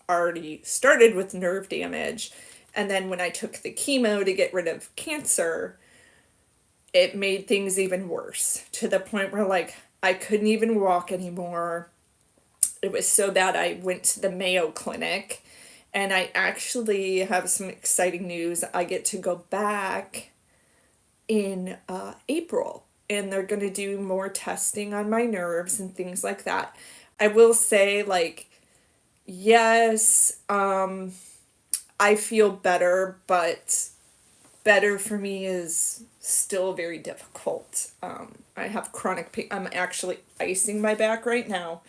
S1: already started with nerve damage. And then when I took the chemo to get rid of cancer, it made things even worse, to the point where like I couldn't even walk anymore. It was so bad I went to the Mayo Clinic, and I actually have some exciting news. I get to go back in April, and they're going to do more testing on my nerves and things like that. I will say, like, yes, I feel better, but better for me is still very difficult. I have chronic pain. I'm actually icing my back right now.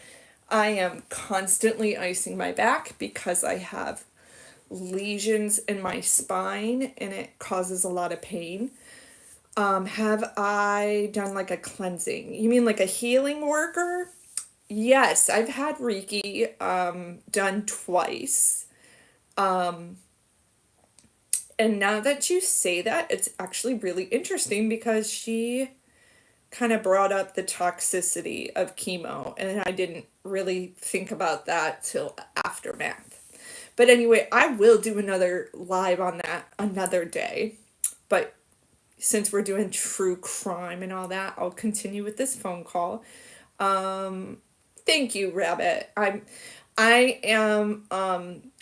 S1: I am constantly icing my back because I have lesions in my spine, and it causes a lot of pain. Have I done like a cleansing? You mean like a healing worker? Yes, I've had Reiki done twice. And now that you say that, it's actually really interesting because she kind of brought up the toxicity of chemo, and I didn't really think about that till aftermath. But anyway, I will do another live on that another day. But since we're doing true crime and all that, I'll continue with this phone call. Thank you, Rabbit. I am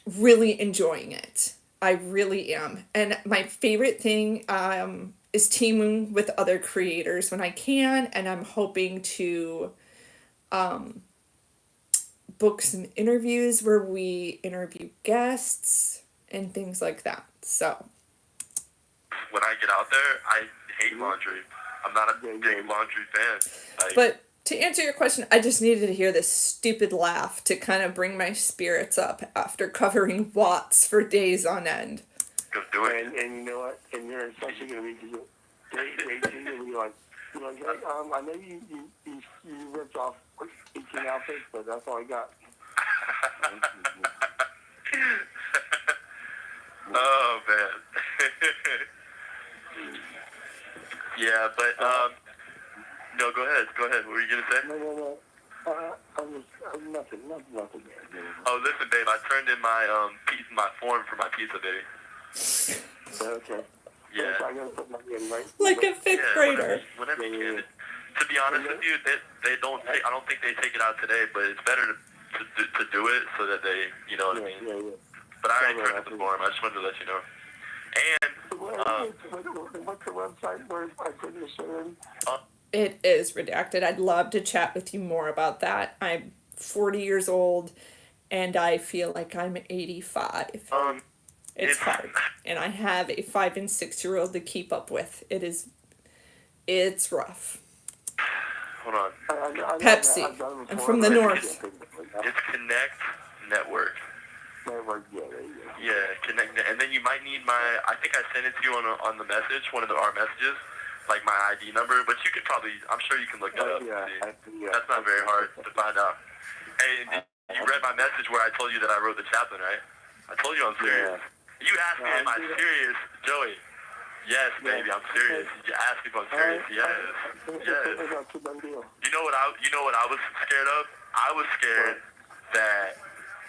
S1: really enjoying it. I really am. And my favorite thing is teaming with other creators when I can, and I'm hoping to book some interviews where we interview guests and things like that. So
S2: when I get out there, I hate laundry. I'm not a big laundry fan.
S1: But to answer your question, I just needed to hear this stupid laugh to kind of bring my spirits up after covering Watts for days on end.
S2: Go do it.
S8: And you know what? And you're especially going to be like, I know you ripped off 18 outfits, but that's all I got.
S2: Oh, man. Yeah, but, no, go ahead. What were you going to say?
S8: No. Nothing.
S2: Oh, listen, babe, I turned in my form for my pizza, baby.
S8: Okay.
S2: Yeah.
S1: Like a fifth grader.
S2: Whenever you can. To be honest with you, they don't take, I don't think they take it out today, but it's better to do it so that they, you know what I mean? Yeah. But I already turned in the form. I just wanted to let you know. And,
S8: what's the website where I put this in?
S1: It is redacted. I'd love to chat with you more about that. I'm 40 years old, and I feel like I'm 85. It's hard. And I have a 5 and 6 year old to keep up with. It's rough.
S9: Hold on.
S1: Pepsi. I'm from the north.
S9: It's Connect Network.
S8: Network, yeah, there you go.
S9: Yeah, Connect. And then you might need I think I sent it to you on the message, one of our messages, like my ID number. But you could probably, I'm sure you can look that up.
S8: Yeah,
S9: See. That's not very hard to find out. Hey, you read my message where I told you that I wrote the chaplain, right? I told you I'm serious. You asked me, am I serious, Joey? Yes, baby, I'm serious. You asked me if I'm serious. Yes. You know what I was scared of? I was scared that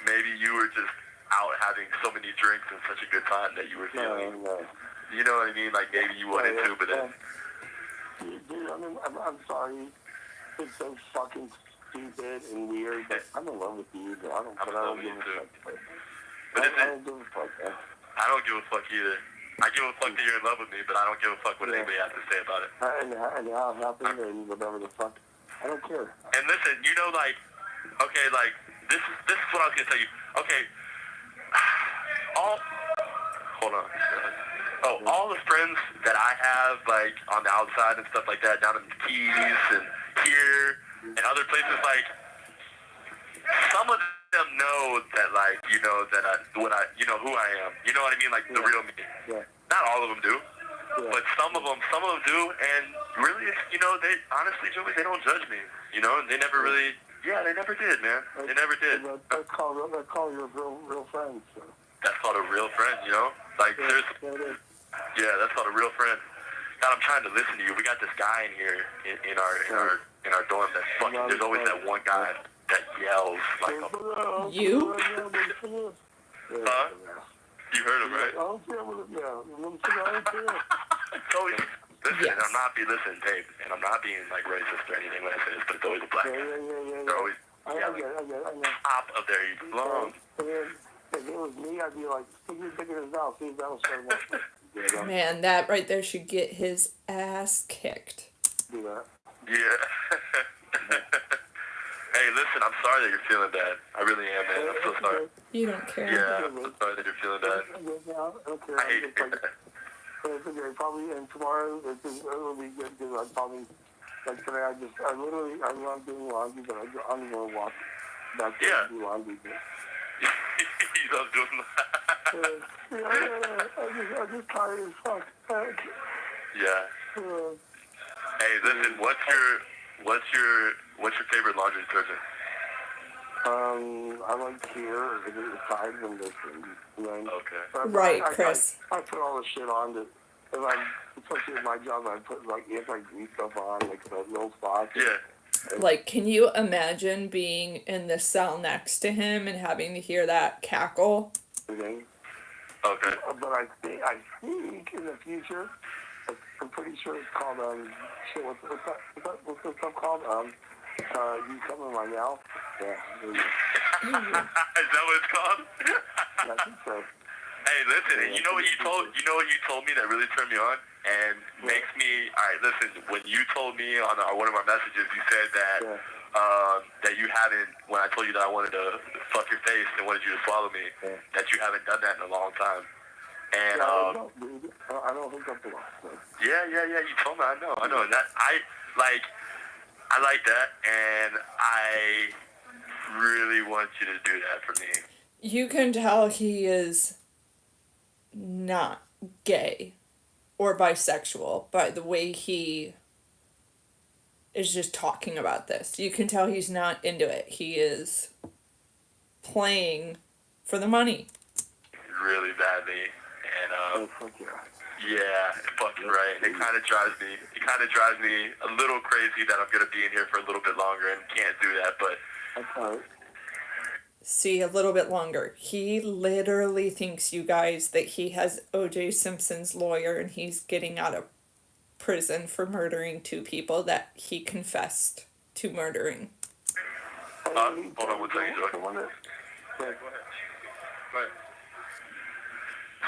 S9: maybe you were just out having so many drinks and such a good time that you were feeling.
S8: No.
S9: You know what I mean? Like maybe you wanted to, but then.
S8: Dude, I'm sorry. It's so fucking stupid and weird, but I'm in love with you. But I don't give a fuck.
S9: But
S8: I don't give a fuck, man.
S9: I don't give a fuck either. I give a fuck that you're in love with me, but I don't give a fuck what anybody has to say about it.
S8: And how it happened and whatever the fuck. I don't care.
S9: And listen, you know, like, okay, like, this is what I was gonna tell you. Okay, hold on. All the friends that I have, like, on the outside and stuff like that, down in the Keys and here and other places, like, some of them know that, like, you know, that you know who I am. You know what I mean? Like, the real me.
S8: Yeah.
S9: Not all of them do. Yeah. But some of them do, and really, you know, they, honestly, Joey, they don't judge me. You know, they never really, they never did, man. They never did.
S8: That's called your real friends. So.
S9: That's called a real friend, you know? Like, yeah, that's called a real friend. God, I'm trying to listen to you. We got this guy in here in our dorm that's fucking, there's always that one guy that yells like a...
S1: You?
S9: Huh? You heard him, right?
S8: I don't care what it, I don't care.
S9: Listen, I'm not listen, Dave, and I'm not being like racist or anything when I say this, but it's always a black guy. They're always yelling top of their lungs.
S8: If it was me, I'd be like, stick your dick in his mouth, see if that'll start working.
S1: Man, that right there should get his ass kicked.
S8: Do that.
S9: Yeah. Hey, listen, I'm sorry that you're feeling bad. I really am, man. I'm so sorry.
S1: You don't care.
S9: Yeah, I'm so sorry that you're feeling bad. I hate it.
S8: Probably, and tomorrow it'll be good because I probably, like today, I love doing laundry, but I'm going to walk back there and do laundry.
S9: You love doing that?
S8: I'm just tired as fuck.
S9: Yeah. Hey, listen, what's your favorite laundry detergent?
S8: I like here, the side and this thing.
S9: Okay.
S1: Right, Chris.
S8: I put all the shit on that. Especially with my job, I put like anti-grease stuff on, like the little spots.
S9: Yeah.
S1: Like, can you imagine being in the cell next to him and having to hear that cackle?
S8: Okay. But I think in the future, I'm pretty sure it's called shit. What's this stuff called? You come in my mouth. Yeah.
S9: Is that what it's called?
S8: Yeah, I think so.
S9: Hey, listen, and you know what you told me that really turned me on and makes me. All right, listen. When you told me on one of our messages, you said that that you haven't. When I told you that I wanted to fuck your face and wanted you to swallow me, that you haven't done that in a long time. And
S8: I don't hook up a lot. So.
S9: Yeah. You told me. I know. And that I like that, and I really want you to do that for me.
S1: You can tell he is not gay or bisexual by the way he is just talking about this. You can tell he's not into it. He is playing for the money.
S9: Really badly. And, yeah, fucking right. It kind of drives me a little crazy that I'm going to be in here for a little bit longer and can't do that, but...
S8: That's all right.
S1: See, a little bit longer. He literally thinks, you guys, that he has O.J. Simpson's lawyer and he's getting out of prison for murdering 2 people that he confessed to murdering.
S9: Hold on one second, Joey. Go ahead.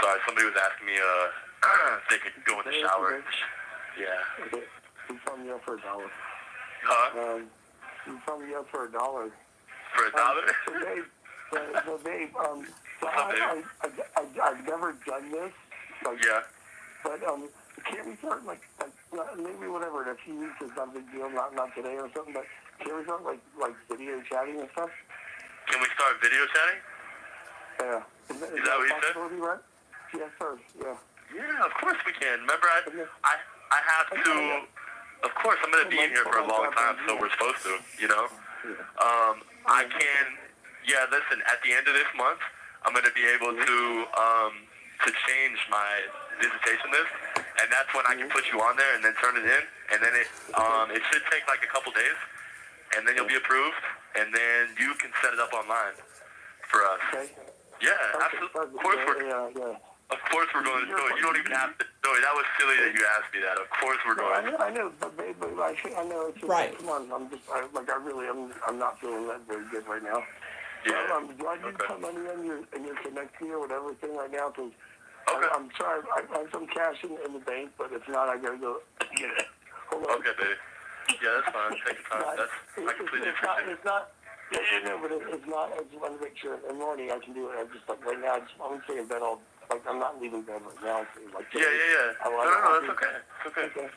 S9: Sorry, somebody was asking me if they could go in the shower. Yeah.
S8: He found me up for $1.
S9: Huh?
S8: He found me up for $1.
S9: For $1?
S8: So Dave, I've never done this. Like,
S9: yeah.
S8: But can't we start like maybe whatever it a few weeks. It's not a big deal. Not today or something. But can we start like video chatting and stuff?
S9: Can we start video chatting?
S8: Yeah.
S9: Is that what you said?
S8: Right? Yes, sir. Yeah.
S9: Yeah, of course we can. Remember, I have to. Of course, I'm gonna be in here for a long time, so we're supposed to. You know. I can. Yeah. Listen. At the end of this month, I'm gonna be able to change my dissertation list, and that's when I can put you on there and then turn it in, and then it should take like a couple days, and then you'll be approved, and then you can set it up online for us.
S8: Okay.
S9: Yeah, absolutely. Of course we're. Of course we're going to do it. You don't even have to. No, that was silly that you asked me that. Of course we're going.
S8: I know, but I know it's just,
S1: Right.
S8: Come on, I'm not feeling that very good right now.
S9: Yeah.
S8: Do I need some money in your Connect fee or whatever thing right now? Because I'm sorry, I have some cash in the bank, but if not, I gotta go get it. Hold on.
S9: Okay, baby. Yeah, that's fine. Take your time. I completely appreciate it.
S8: It's not. Yeah, no, but it's not. I just want to make sure in the morning I can do it. I'm just like right now. I'm gonna stay in bed all. Like I'm not leaving bed right now. So, like,
S9: Yeah. No, that's okay. It's okay.
S8: Okay.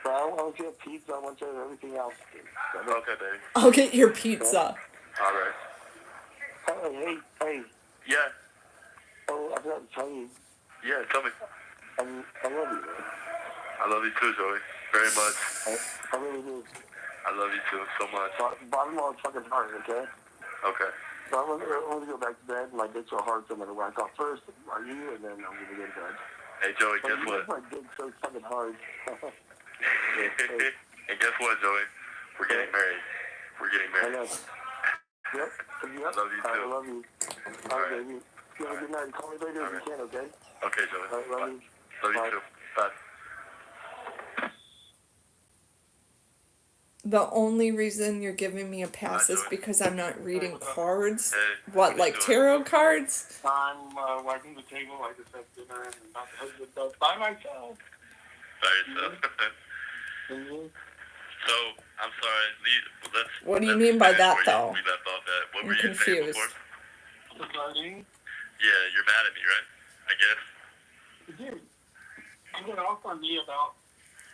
S8: But I want you to have pizza. I want you to have everything else.
S9: Okay, baby.
S1: I'll get your pizza.
S9: All right.
S8: Hey.
S9: Yeah.
S8: Oh, I forgot to tell you.
S9: Yeah, tell me.
S8: I love you, man.
S9: I love you too, Joey. Very much.
S8: I really do.
S9: I love you too so much.
S8: Bottom of my fucking heart, okay?
S9: Okay.
S8: So I want to go back to bed, and my dick's so hard, so I'm going to whack off first, are you, and then I'm going to go to bed.
S9: Hey, Joey, guess what?
S8: My dick's so fucking hard.
S9: And guess what, Joey? We're getting married. We're getting married.
S8: I know. Yep.
S9: I love you too.
S8: I love you.
S9: All right.
S8: Baby. You have a good night. Call me later if you can, okay?
S9: Okay, Joey.
S8: All right, love
S9: Bye.
S8: you.
S9: Love you
S8: Bye.
S9: too. Bye.
S1: The only reason you're giving me a pass is because I'm not reading cards.
S9: Hey,
S1: What, like tarot cards?
S8: I'm wiping the table. I just had dinner and not by myself.
S9: By yourself. So, I'm sorry. Let's.
S1: What do you mean by that,
S9: where
S1: though?
S9: We left off at. What
S1: I'm
S9: were you saying
S1: confused.
S9: before?
S8: Regarding?
S9: Yeah, you're mad at me, right? I guess.
S8: Dude, you went off on me about.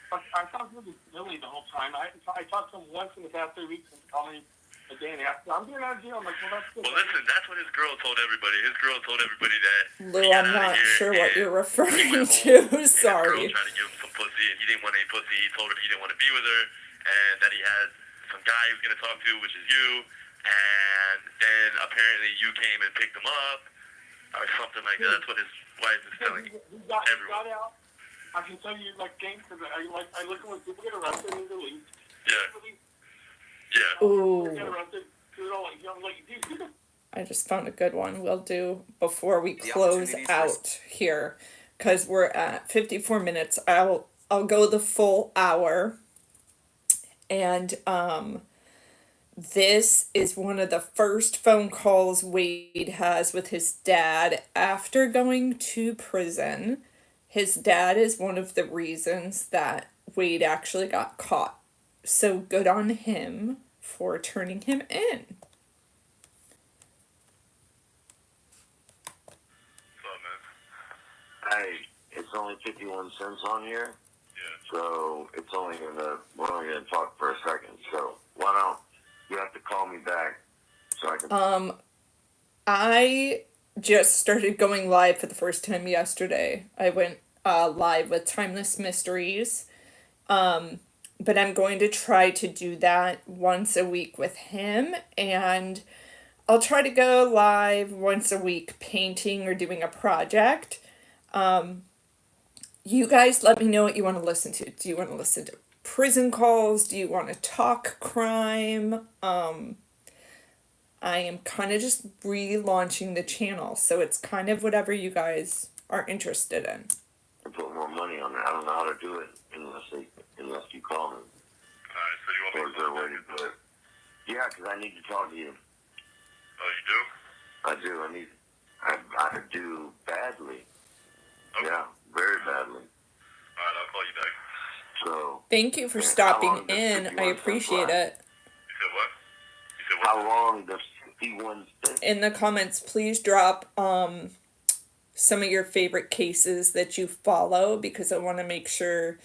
S8: I talked to Lily the whole time. I talked to him once in the past 3 weeks and called me a day and a half. I'm getting out of jail. I'm like, well, that's good.
S9: Well, listen, that's what his girl told everybody. His girl told everybody that.
S1: Lou, I'm not sure what you're referring to. Sorry.
S9: His girl tried to give him some pussy, and he didn't want any pussy. He told her he didn't want to be with her, and that he had some guy he was going to talk to, which is you. And then apparently you came and picked him up, or something like that. That's what his wife is telling everyone.
S8: Got out. I can tell you, like, games, because I look at when people get arrested and released.
S9: Yeah. Yeah.
S1: Ooh.
S8: Get arrested. I'm like, dude,
S1: I just found a good one. We'll do before we close out here, because we're at 54 minutes. I'll go the full hour, and this is one of the first phone calls Wade has with his dad after going to prison. His dad is one of the reasons that Wade actually got caught. So good on him for turning him in.
S10: Hey, it's only 51 cents on here. Yeah. So it's only we're only gonna talk for a second. So why don't you have to call me back so I can.
S1: I just started going live for the first time yesterday. I went live with Timeless Mysteries. But I'm going to try to do that once a week with him, and I'll try to go live once a week painting or doing a project. You guys let me know what you want to listen to. Do you want to listen to prison calls? Do you want to talk crime? I am kind of just relaunching the channel, so it's kind of whatever you guys are interested in.
S10: Put more money on it. I don't know how to do it unless you call me.
S9: Alright, so you want me to
S10: way to do it? Yeah, because I need to talk to you.
S9: Oh, you do?
S10: I do. I do badly.
S9: Okay.
S10: Yeah, very badly.
S9: Alright, I'll call you back.
S10: So.
S1: Thank you for stopping in. I appreciate it.
S9: You said what?
S10: How long does 51 cents?
S1: In the comments, please drop some of your favorite cases that you follow, because I want to make sure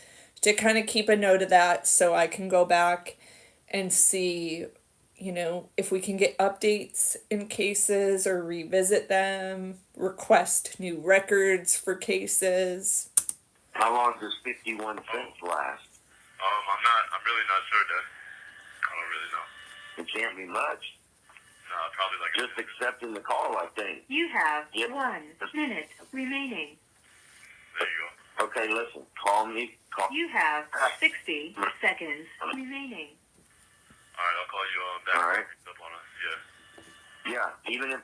S1: to kind of keep a note of that so I can go back and see, if we can get updates in cases or revisit them, request new records for cases.
S10: How long does 51 cents last?
S9: I'm really not sure, Dad. I don't really know.
S10: It can't be much.
S9: No, probably like
S10: just accepting the call, I think.
S6: You have 1 minute remaining.
S9: There you go.
S10: Okay, listen. Call me.
S6: You have 60 seconds remaining.
S9: All right, I'll call you back.
S10: All right.
S9: Up on us. Yeah.
S10: Yeah. Even if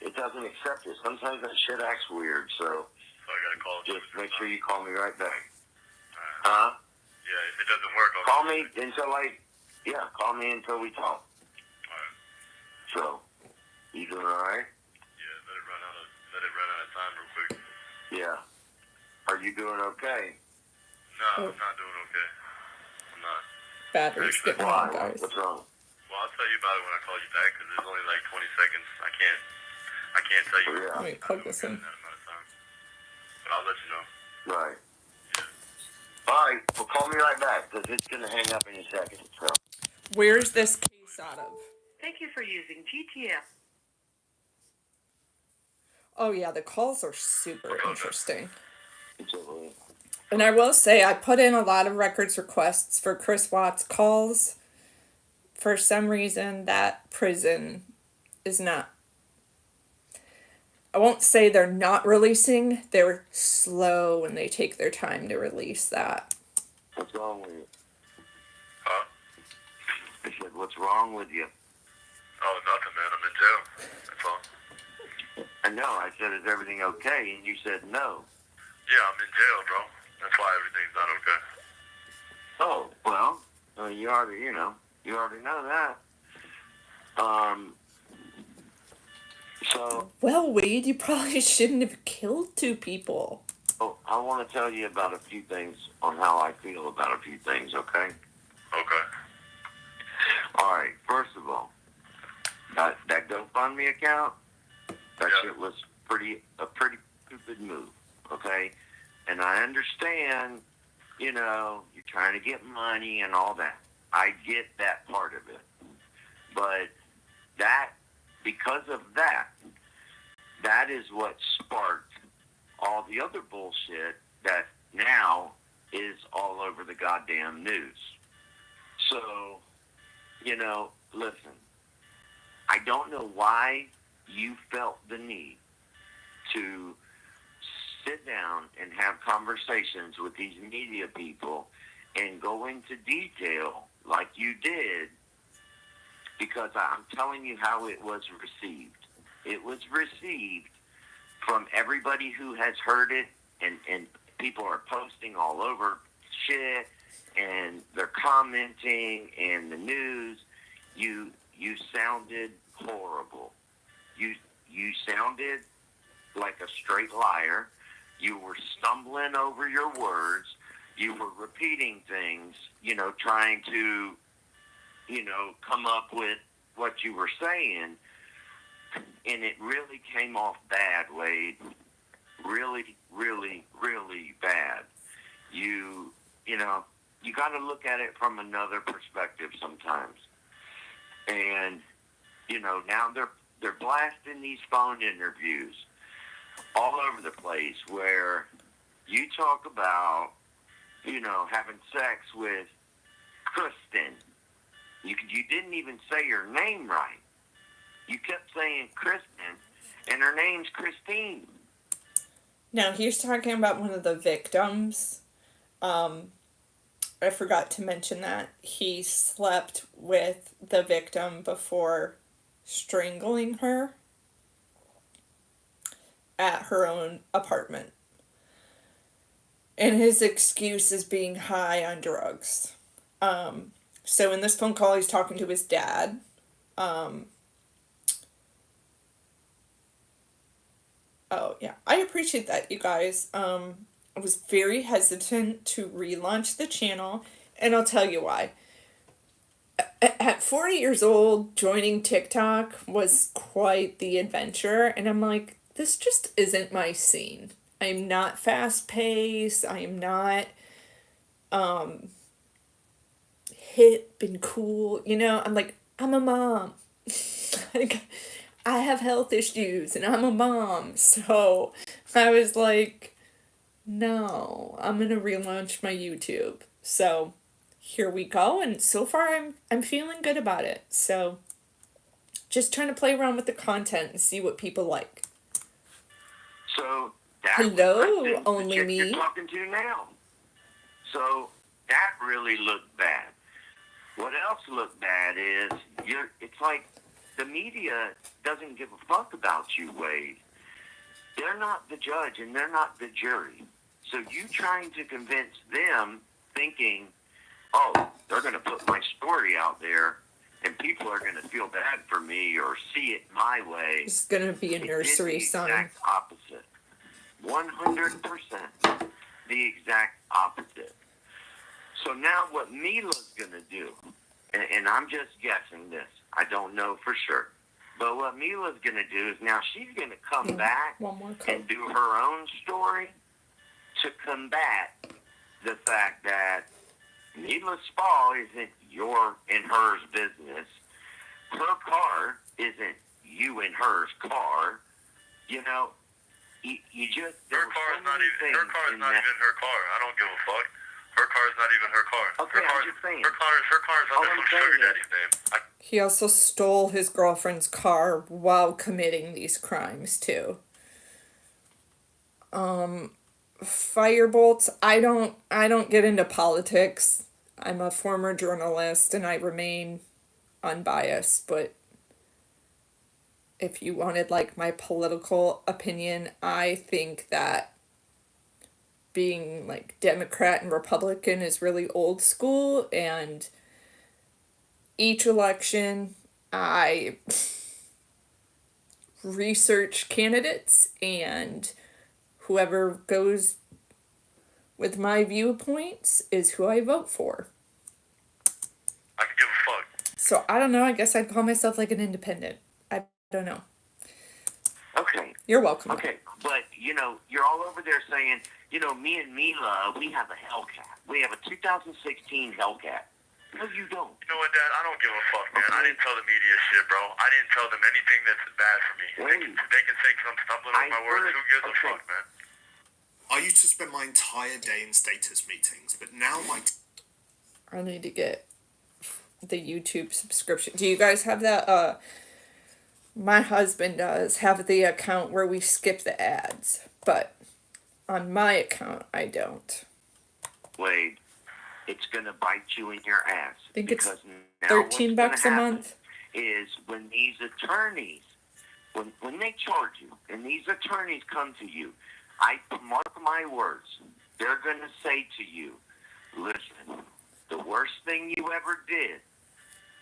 S10: it doesn't accept it, sometimes that shit acts weird. So
S9: I gotta call.
S10: Just make sure you call me right back.
S9: Yeah, if it doesn't work, I'll
S10: call me call me until we talk.
S9: Alright.
S10: So, you doing alright?
S9: Yeah, let it run out of time real quick.
S10: Yeah. Are you doing okay?
S9: No, I'm not doing okay. I'm not.
S1: Batteries getting low, guys.
S10: What's wrong?
S9: Well, I'll tell you about it when I call you back, because there's only like 20 seconds. I can't tell you.
S1: Let me plug this in.
S9: That amount of time. But I'll let you know.
S10: Right. Alright, well call me right back, because it's going to hang up in a second. So.
S1: Where's this case out of?
S6: Thank you for using GTF.
S1: Oh yeah, the calls are super interesting.
S10: Absolutely.
S1: And I will say, I put in a lot of records requests for Chris Watts calls. For some reason, that prison is not... I won't say they're not releasing. They're slow and they take their time to release that.
S10: What's wrong with you?
S9: Huh?
S10: I said, what's wrong with you?
S9: Oh, nothing, man. I'm in jail. That's all.
S10: I know. I said, is everything okay? And you said no.
S9: Yeah, I'm in jail, bro. That's why everything's not okay.
S10: Oh, well, you already know that. So.
S1: Well, Wade, you probably shouldn't have killed 2 people.
S10: Oh, I want to tell you about a few things on how I feel about a few things, okay?
S9: Okay.
S10: All right, first of all, that GoFundMe account, that shit was a pretty stupid move, okay? And I understand, you're trying to get money and all that. I get that part of it. But because of that is what sparked all the other bullshit that now is all over the goddamn news. So, listen, I don't know why you felt the need to sit down and have conversations with these media people and go into detail like you did, because I'm telling you how it was received. It was received from everybody who has heard it, and people are posting all over shit, and they're commenting in the news. You sounded horrible. You sounded like a straight liar. You were stumbling over your words. You were repeating things, trying to, come up with what you were saying. And it really came off bad, Wade. Really, really, really bad. You got to look at it from another perspective sometimes. And, now they're blasting these phone interviews all over the place where you talk about, having sex with Kristine. You didn't even say her name right. You kept saying Kristine, and her name's Kristine.
S1: Now, he's talking about one of the victims. I forgot to mention that. He slept with the victim before strangling her at her own apartment. And his excuse is being high on drugs. So in this phone call, he's talking to his dad. Oh, yeah. I appreciate that, you guys. I was very hesitant to relaunch the channel, and I'll tell you why. At 40 years old, joining TikTok was quite the adventure, and I'm like, this just isn't my scene. I'm not fast-paced. I'm not hip and cool, you know? I'm like, I'm a mom. Like, I have health issues and I'm a mom. So I was like, no, I'm gonna relaunch my YouTube. So here we go, and so far I'm feeling good about it. So just trying to play around with the content and see what people like.
S10: So that
S1: Hello,
S10: was
S1: only
S10: the chick
S1: me.
S10: you're talking to now. So that really looked bad. What else looked bad is it's like the media doesn't give a fuck about you, Wade. They're not the judge and they're not the jury. So you trying to convince them, thinking, oh, they're going to put my story out there and people are going to feel bad for me or see it my way.
S1: It's gonna be a nursery
S10: song.
S1: song.
S10: The exact opposite. 100% the exact opposite. So now what Mila's going to do, and I'm just guessing this, I don't know for sure, but what Mila's going to do is now she's going to come back and do her own story to combat the fact that Mila Spall isn't your and hers business. Her car isn't you and hers car. You know, you just...
S9: Her car is not even her car. I don't give a fuck. Her car is not even her car.
S10: Okay, I'm just saying.
S9: Her car is under some sugar daddy's name.
S1: He also stole his girlfriend's car while committing these crimes too. Firebolts, I don't get into politics. I'm a former journalist and I remain unbiased, but if you wanted like my political opinion, I think that being like Democrat and Republican is really old school, and each election I research candidates, and whoever goes with my viewpoints is who I vote for.
S9: I can give a fuck.
S1: So I don't know, I guess I'd call myself like an independent. I don't know.
S10: Okay.
S1: You're welcome.
S10: Okay, but, you know, you're all over there saying, you know, me and Mila, we have a Hellcat. We have a 2016 Hellcat. No, you don't.
S9: You know what, Dad? I don't give a fuck, man. Okay. I didn't tell the media shit, bro. I didn't tell them anything that's bad for me. They can say I'm stumbling over my words. Who gives a fuck, man?
S11: I used to spend my entire day in status meetings, but now
S1: I need to get the YouTube subscription. Do you guys have that? My husband does have the account where we skip the ads, but on my account, I don't.
S10: Wade, it's going to bite you in your ass.
S1: I think it's $13 a month.
S10: Is when these attorneys, when they charge you, and these attorneys come to you, I mark my words, they're going to say to you, listen, the worst thing you ever did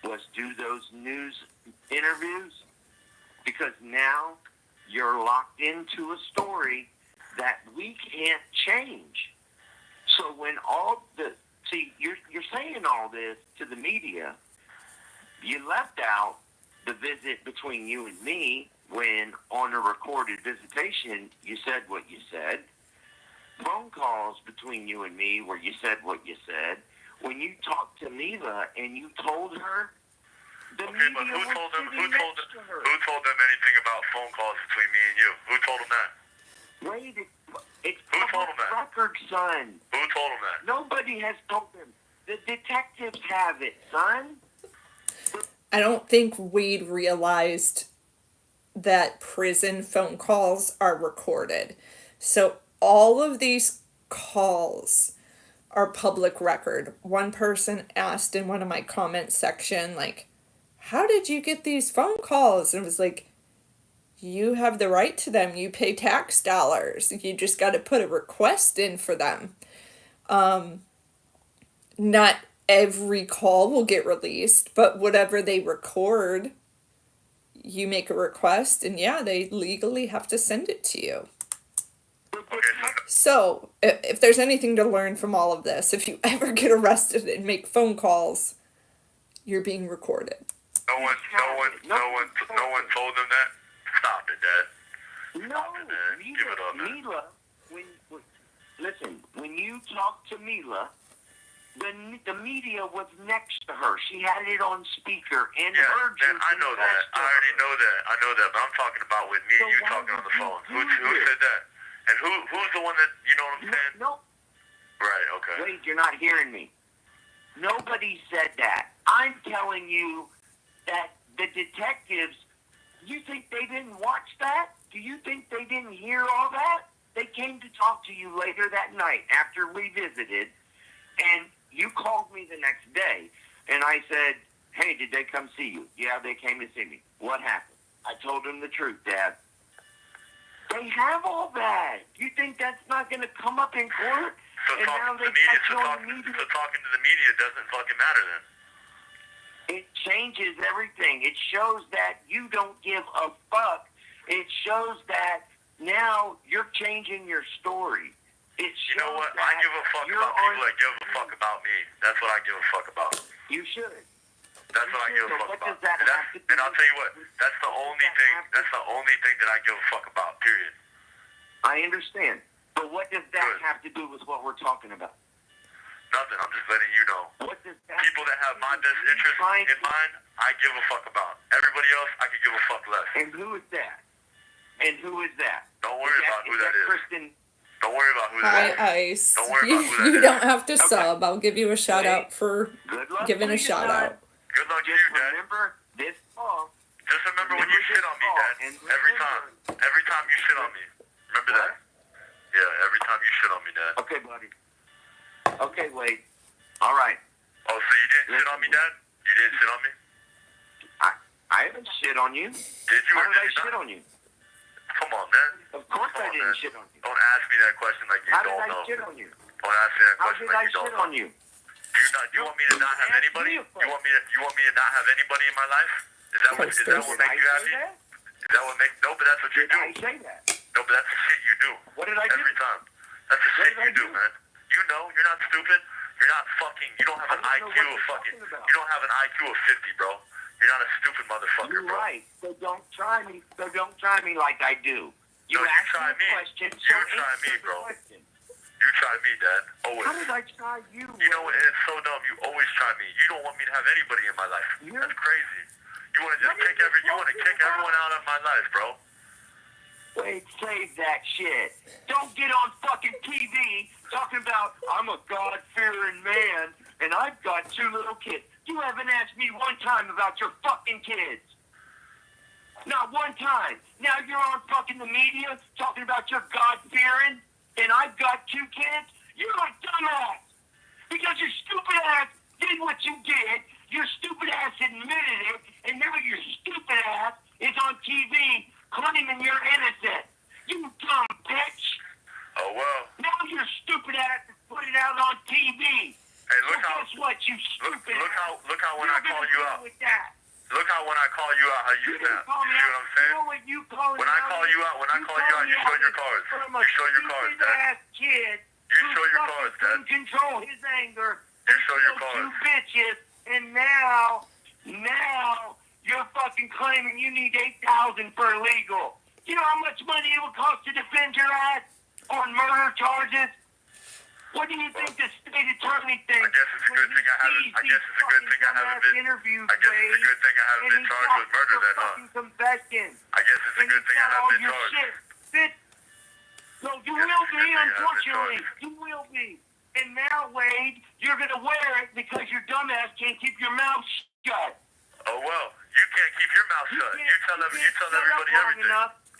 S10: was do those news interviews, because now you're locked into a story that we can't change. So when you're saying all this to the media, you left out the visit between you and me when on a recorded visitation you said what you said. Phone calls between you and me where you said what you said. When you talked to Mila and you told her, the media
S9: but who told them
S10: anything
S9: about phone calls between me and you? Who told them that?
S10: Wait, it's public record, son.
S9: Who told them that?
S10: Nobody has told them. The detectives have it, son.
S1: I don't think Wade realized that prison phone calls are recorded. So all of these calls are public record. One person asked in one of my comment section, like, how did you get these phone calls? And it was like, you have the right to them. You pay tax dollars. You just got to put a request in for them. Not every call will get released, but whatever they record, you make a request, and yeah, they legally have to send it to you. So, if there's anything to learn from all of this, if you ever get arrested and make phone calls, you're being recorded.
S9: No one told them that. Stop it, Dad.
S10: No, Mila, listen, when you talk to Mila The media was next to her. She had it on speaker and
S9: Yeah,
S10: heard you.
S9: I know that. I already know that. I know that. But I'm talking about with me and you talking on the phone. Who said that? And who's the one that, you know what I'm saying?
S10: No.
S9: Right, okay.
S10: Wait, you're not hearing me. Nobody said that. I'm telling you that the detectives, you think they didn't watch that? Do you think they didn't hear all that? They came to talk to you later that night after we visited, and you called me the next day, and I said, hey, did they come see you? Yeah, they came to see me. What happened? I told them the truth, Dad. They have all that. You think that's not going to come up in court?
S9: So talking to the media doesn't fucking matter then.
S10: It changes everything. It shows that you don't give a fuck. It shows that now you're changing your story. It shows
S9: you know what? I give a fuck about people that give a fuck about me. That's what I give a fuck about.
S10: You should.
S9: That's what I give a fuck about. And I'll tell you what, that's the only thing that I give a fuck about, period.
S10: I understand. But what does that have to do with what we're talking about?
S9: Nothing. I'm just letting you know.
S10: What does that
S9: people that have my best interest in mind, I give a fuck about. Everybody else, I could give a fuck less.
S10: And who is that? And who is that?
S9: Don't worry about who that is.
S10: Kristine?
S9: Don't worry about who that
S1: Hi,
S9: is.
S1: Ice.
S9: Don't worry about who that
S1: You
S9: is.
S1: don't have to sub. I'll give you a shout out for giving a shout out.
S9: Good luck to you, Dad.
S10: Remember this fall.
S9: Just remember when you shit on me, Dad. Every time. Every time you shit on me. Remember that? Yeah, every time you shit on me, Dad.
S10: Okay, buddy. Okay, wait. All right.
S9: Oh, so you didn't shit on me, Dad? You didn't shit on me?
S10: I haven't shit on you.
S9: Did you
S10: How
S9: or
S10: did
S9: did
S10: I
S9: you
S10: shit
S9: not?
S10: on you?
S9: Come on, man.
S10: Of course I didn't shit on you.
S9: Don't ask me that question like you
S10: How
S9: don't
S10: did I
S9: know.
S10: shit on you?
S9: Don't ask me that
S10: How
S9: question
S10: did
S9: like
S10: I
S9: you don't
S10: shit
S9: know.
S10: on you?
S9: You want me to not have anybody? You want me to not have anybody in my life? Is that what makes you happy? Is that what makes? No, but that's what you do.
S10: I say that.
S9: No, but that's the shit you do.
S10: What did I do?
S9: Every time. That's the shit you do, man. You know, you're not stupid. You're not fucking. You don't have an IQ of fucking. You don't have an IQ of 50, bro. You're not a stupid motherfucker,
S10: You're
S9: bro.
S10: right. So don't try me. So don't try me like I do. You
S9: no, you
S10: ask
S9: try
S10: me
S9: me.
S10: a question.
S9: You try me, bro. You try me, Dad. Always.
S10: How did I try you?
S9: You know, it's so dumb. You always try me. You don't want me to have anybody in my life. That's crazy. You want to just kick everyone out of my life, bro.
S10: Wait, save that shit. Don't get on fucking TV talking about I'm a God-fearing man and I've got 2 little kids. You haven't asked me one time about your fucking kids. Not one time. Now you're on fucking the media talking about your God-fearing and I've got 2 kids. You're a dumbass. Because your stupid ass did what you did. Your stupid ass admitted it. And now your stupid ass is on TV claiming you're innocent. You dumb bitch.
S9: Oh, well.
S10: Now your stupid ass is putting it out on TV.
S9: Hey, look how.
S10: Guess what, you stupid ass.
S9: Look how when I call you out. Look how when I call you out, how you snap. You see what I'm saying?
S10: You know what you call
S9: when I call you out, you show your cards. You show your cards, Dad.
S10: Kid
S9: you show your cards, Dad.
S10: Couldn't control his anger.
S9: You show your cards.
S10: 2 bitches, and now you're fucking claiming you need $8,000 for legal. You know how much money it would cost to defend your ass on murder charges? What do you think the state attorney thinks?
S9: I guess it's a good thing I haven't. I guess it's a good thing I haven't been. I guess it's a good thing I haven't been charged with murder then, huh?
S10: Confession.
S9: I guess it's a good thing I haven't been charged.
S10: Shit. No, you will be, unfortunately. You will be. And now, Wade, you're gonna wear it because your dumbass can't keep your mouth shut.
S9: Oh well, you can't keep your mouth shut. You tell everybody everything.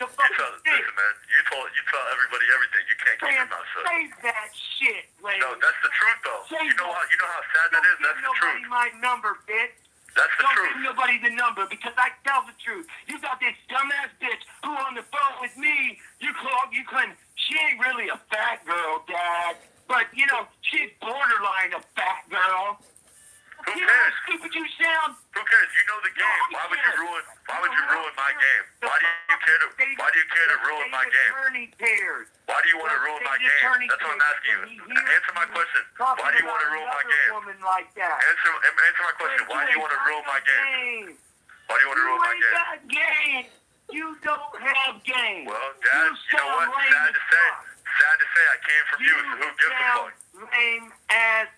S9: Listen, man. You tell everybody everything. You can't keep your mouth shut.
S10: Save that shit, Wade.
S9: No, that's the truth, though. You know how sad that is. That's the truth.
S10: Don't give nobody my number, bitch.
S9: That's the truth.
S10: Don't give nobody the number because I tell the truth. You got this dumbass bitch who on the phone with me. You claim she ain't really a fat girl, Dad. But, you know, she's borderline a fat girl.
S9: Who
S10: you
S9: cares?
S10: know how stupid you sound?
S9: Who cares? You know the game. Why would you ruin my game? Why do you care to ruin my game? Why do you want to ruin my game? That's what I'm asking you. Answer my question. Why do you want to ruin my game? Answer my question. Why do you want to ruin my game? Why do you want to ruin my game?
S10: You don't have game.
S9: Well, Dad, you know what? Sad to say, I came from you, so who gives a fuck?
S10: Lame as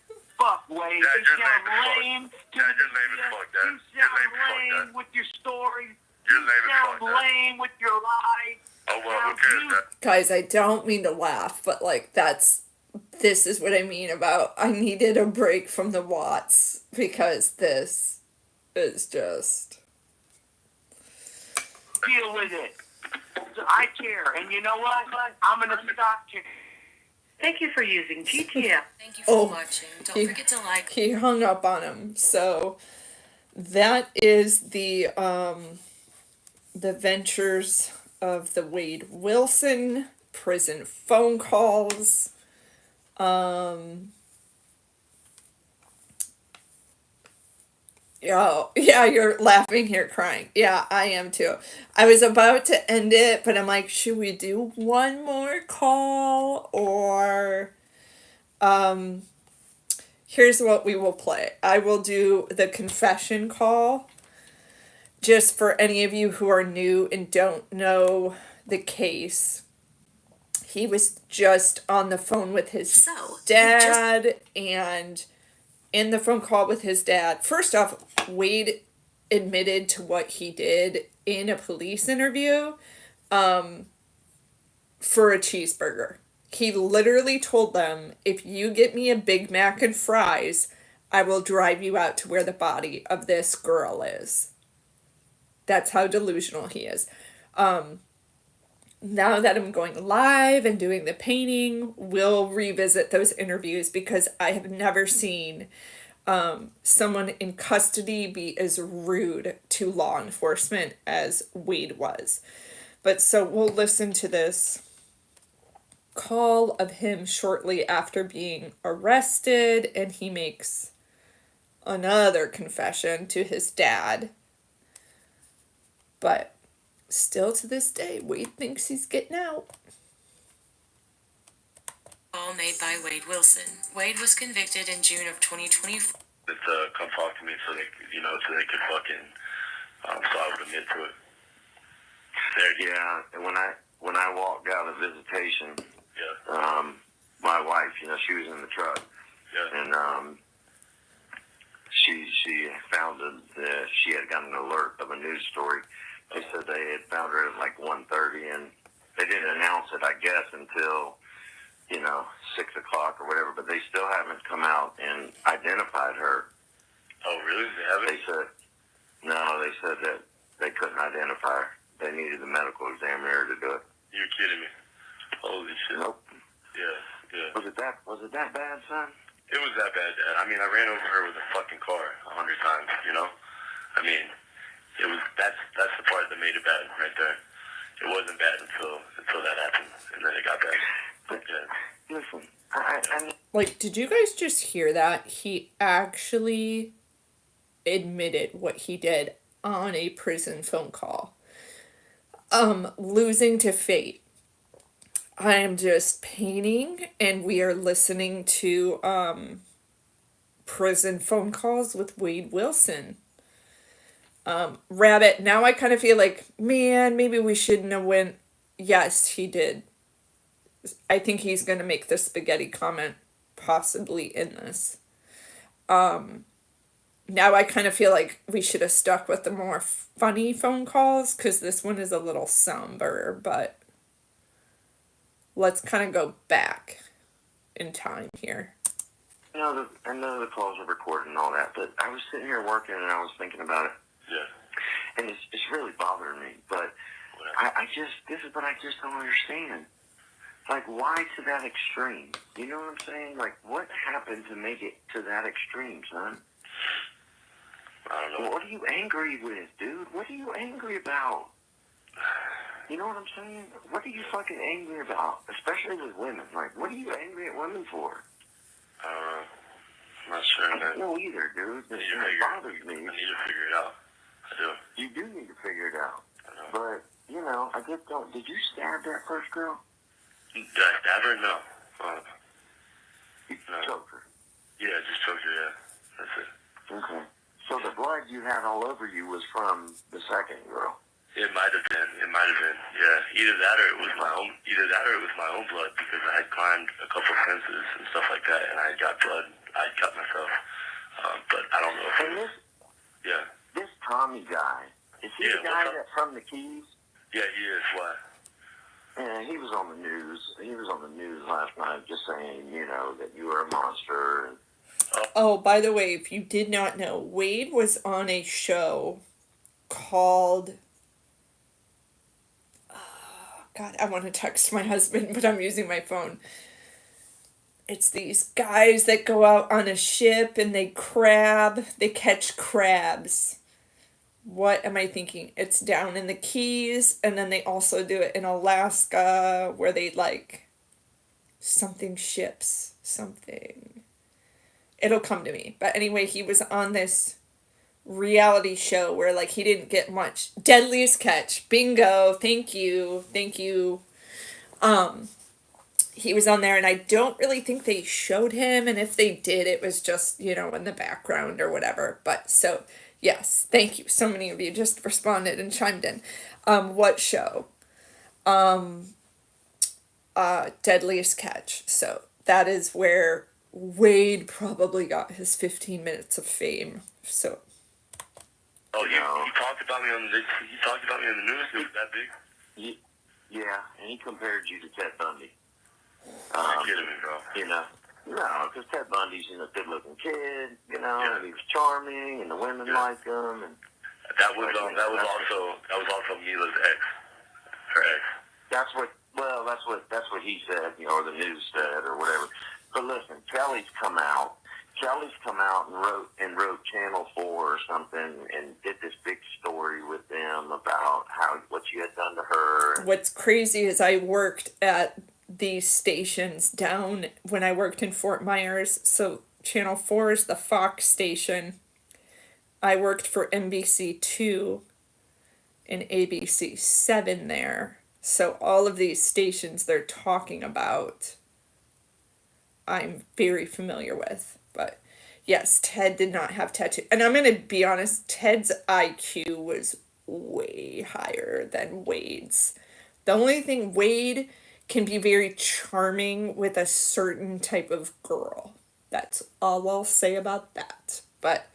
S10: fuck, Wade.
S9: Dad,
S10: You
S9: your
S10: sound
S9: name is fuck.
S10: lame.
S9: Dad, your name is fuck, Dad.
S10: You
S9: Your
S10: sound
S9: name is fuck,
S10: lame
S9: Dad.
S10: with your stories.
S9: Your
S10: You
S9: name is
S10: sound
S9: fuck, Dad.
S10: lame with your lies.
S9: Oh, well,
S10: Now
S9: who cares,
S10: you-
S9: Dad?
S1: Guys, I don't mean to laugh, but like this is what I mean about I needed a break from the Watts because this is just
S10: Deal with it. I care. And you know what? I'm going to stop you.
S6: Thank you for using GTM.
S7: Thank you for
S1: Oh,
S7: watching. Don't
S1: he-
S7: forget to like.
S1: he hung up on him. So that is the ventures of the Wade Wilson prison phone calls. Oh, yeah, you're laughing here, crying. Yeah, I am too. I was about to end it, but I'm like, should we do one more call? Or, here's what we will play. I will do the confession call, just for any of you who are new and don't know the case. He was just on the phone with his dad, and in the phone call with his dad, first off, Wade admitted to what he did in a police interview for a cheeseburger. He literally told them, if you get me a Big Mac and fries, I will drive you out to where the body of this girl is. That's how delusional he is. Now that I'm going live and doing the painting, we'll revisit those interviews because I have never seen someone in custody be as rude to law enforcement as Wade was. But so we'll listen to this call of him shortly after being arrested, and he makes another confession to his dad. But still to this day, Wade thinks he's getting out.
S7: Call made by Wade Wilson. Wade was convicted in June of 2024.
S9: Come talk to me so they could fucking, so I would admit to it.
S10: Yeah, and when I walked out of visitation,
S9: Yeah.
S10: my wife, she was in the truck,
S9: Yeah.
S10: and she found that she had gotten an alert of a news story. They said they had found her at like 1:30, and they didn't announce it, I guess, until 6 o'clock or whatever. But they still haven't come out and identified her.
S9: Oh, really? They haven't?
S10: They said no. They said that they couldn't identify her. They needed the medical examiner to do it.
S9: You're kidding me. Holy shit.
S10: Nope.
S9: Yeah.
S10: Was it that bad, son?
S9: It was that bad, Dad. I mean, I ran over her with a fucking car 100 times, I mean, it was, that's the part that made it bad right there. It wasn't bad until that happened, and then it got bad. Yeah.
S10: Listen, I
S1: Like, did you guys just hear that? He actually admitted what he did on a prison phone call. Losing to fate. I am just painting, and we are listening to prison phone calls with Wade Wilson. Rabbit, now I kind of feel like, man, maybe we shouldn't have went. Yes, he did. I think he's going to make the spaghetti comment possibly in this. Now I kind of feel like we should have stuck with the more funny phone calls, because this one is a little somber, but let's kind of go back in time here.
S10: I know the calls are recorded and all that, but I was sitting here working and I was thinking about it.
S9: Yeah.
S10: And it's really bothering me, but this is what I just don't understand. Like, why to that extreme? You know what I'm saying? Like, what happened to make it to that extreme, son?
S9: I don't know.
S10: What are you angry with, dude? What are you angry about? You know what I'm saying? What are you fucking angry about? Especially with women. Like, what are you angry at women for?
S9: I'm not sure, man.
S10: I don't know either, dude. It bothers me.
S9: I need to figure it out. I do.
S10: You do need to figure it out.
S9: I know.
S10: But, I just don't. Did you stab that first girl?
S9: Did I stab her? No.
S10: You choked her.
S9: Yeah, just choked her, yeah. That's it.
S10: Okay. So the blood you had all over you was from the second girl?
S9: It might have been. Yeah. Either that or it was my own blood, because I had climbed a couple fences and stuff like that, and I got blood I cut myself. But I don't know if
S10: And
S9: yeah.
S10: this Tommy guy, is he the guy that's from the Keys?
S9: Yeah, he is. What?
S10: Yeah, he was on the news. He was on the news last night just saying, you know, that you were a monster. And
S1: Oh, by the way, if you did not know, Wade was on a show called. God, I want to text my husband, but I'm using my phone. It's these guys that go out on a ship and they catch crabs. What am I thinking? It's down in the Keys, and then they also do it in Alaska where they like something ships, something. It'll come to me. But anyway, he was on this reality show where like he didn't get much. Deadliest Catch. Bingo. Thank you. Thank you. He was on there, and I don't really think they showed him, and if they did, it was just, you know, in the background or whatever. But so yes, thank you. So many of you just responded and chimed in. What show? Deadliest Catch. So that is where Wade probably got his 15 minutes of fame. So.
S9: Oh, he talked about me on the news. It was that big.
S10: Yeah, and he compared you to Ted Bundy.
S9: You're kidding me, bro.
S10: You know, no, because Ted Bundy's a good-looking kid. You know, and he was charming, and the women liked him. And
S9: that was also Mila's ex. Her ex.
S10: That's what he said, you know, or the news said, or whatever. But listen, Kelly's come out and wrote Channel 4 or something, and did this big story with them about what you had done to her.
S1: What's crazy is I worked at these stations down when I worked in Fort Myers. So Channel 4 is the Fox station. I worked for NBC2 and ABC7 there. So all of these stations they're talking about, I'm very familiar with. But yes, Ted did not have tattoo. And I'm going to be honest, Ted's IQ was way higher than Wade's. The only thing, Wade can be very charming with a certain type of girl. That's all I'll say about that. But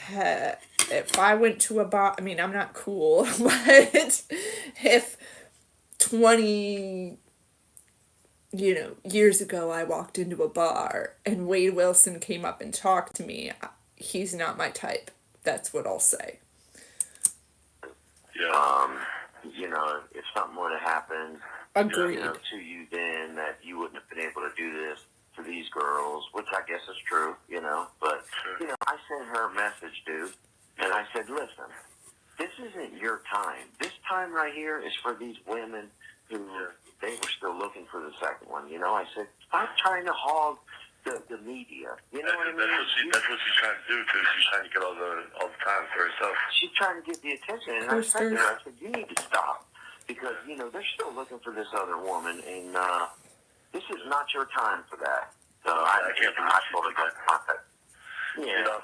S1: if I went to a bar, I mean, I'm not cool, but if 20, years ago I walked into a bar and Wade Wilson came up and talked to me, he's not my type. That's what I'll say.
S9: Yeah.
S10: If something would have happened,
S1: agreed,
S10: to you then, that you wouldn't have been able to do this to these girls, which I guess is true, but, I sent her a message, dude, and I said, listen, this isn't your time. This time right here is for these women who, they were still looking for the second one, I said, stop trying to hog the media, you know what I mean?
S9: That's what she's trying to do, too. She's trying to get all the time for herself.
S10: She's trying to get the attention, and I said to her, you need to stop, because, they're still looking for this other woman, and this is not your time for that. So I can't believe she did that. Yeah.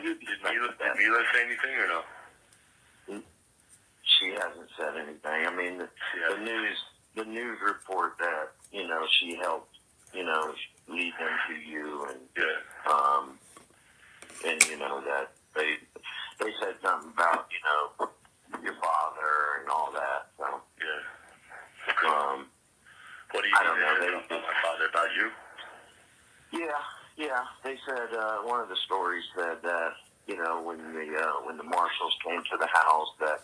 S9: Did Mila say anything or no?
S10: She hasn't said anything. I mean, the news report that, she helped, lead them to you, and that they said something about, your father and all that. So
S9: what do you think about my father, about you?
S10: Yeah. They said one of the stories said that when the marshals came to the house, that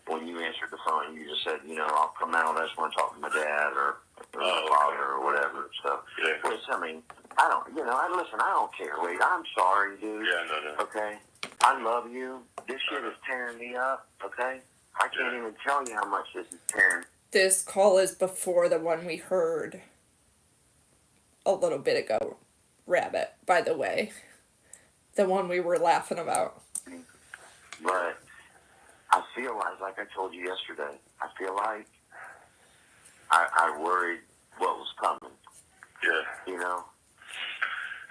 S10: when you answered the phone, you just said, I'll come out. I just want to talk to my dad or my father or whatever. So, which, I mean, I don't, listen, I don't care, Wade. I'm sorry, dude.
S9: Yeah, no.
S10: Okay? I love you. This shit is tearing me up, okay? I can't even tell you how much this is tearing.
S1: This call is before the one we heard a little bit ago, Rabbit, by the way. The one we were laughing about.
S10: But I feel like I told you yesterday, I feel like I worried what was coming.
S9: Yeah.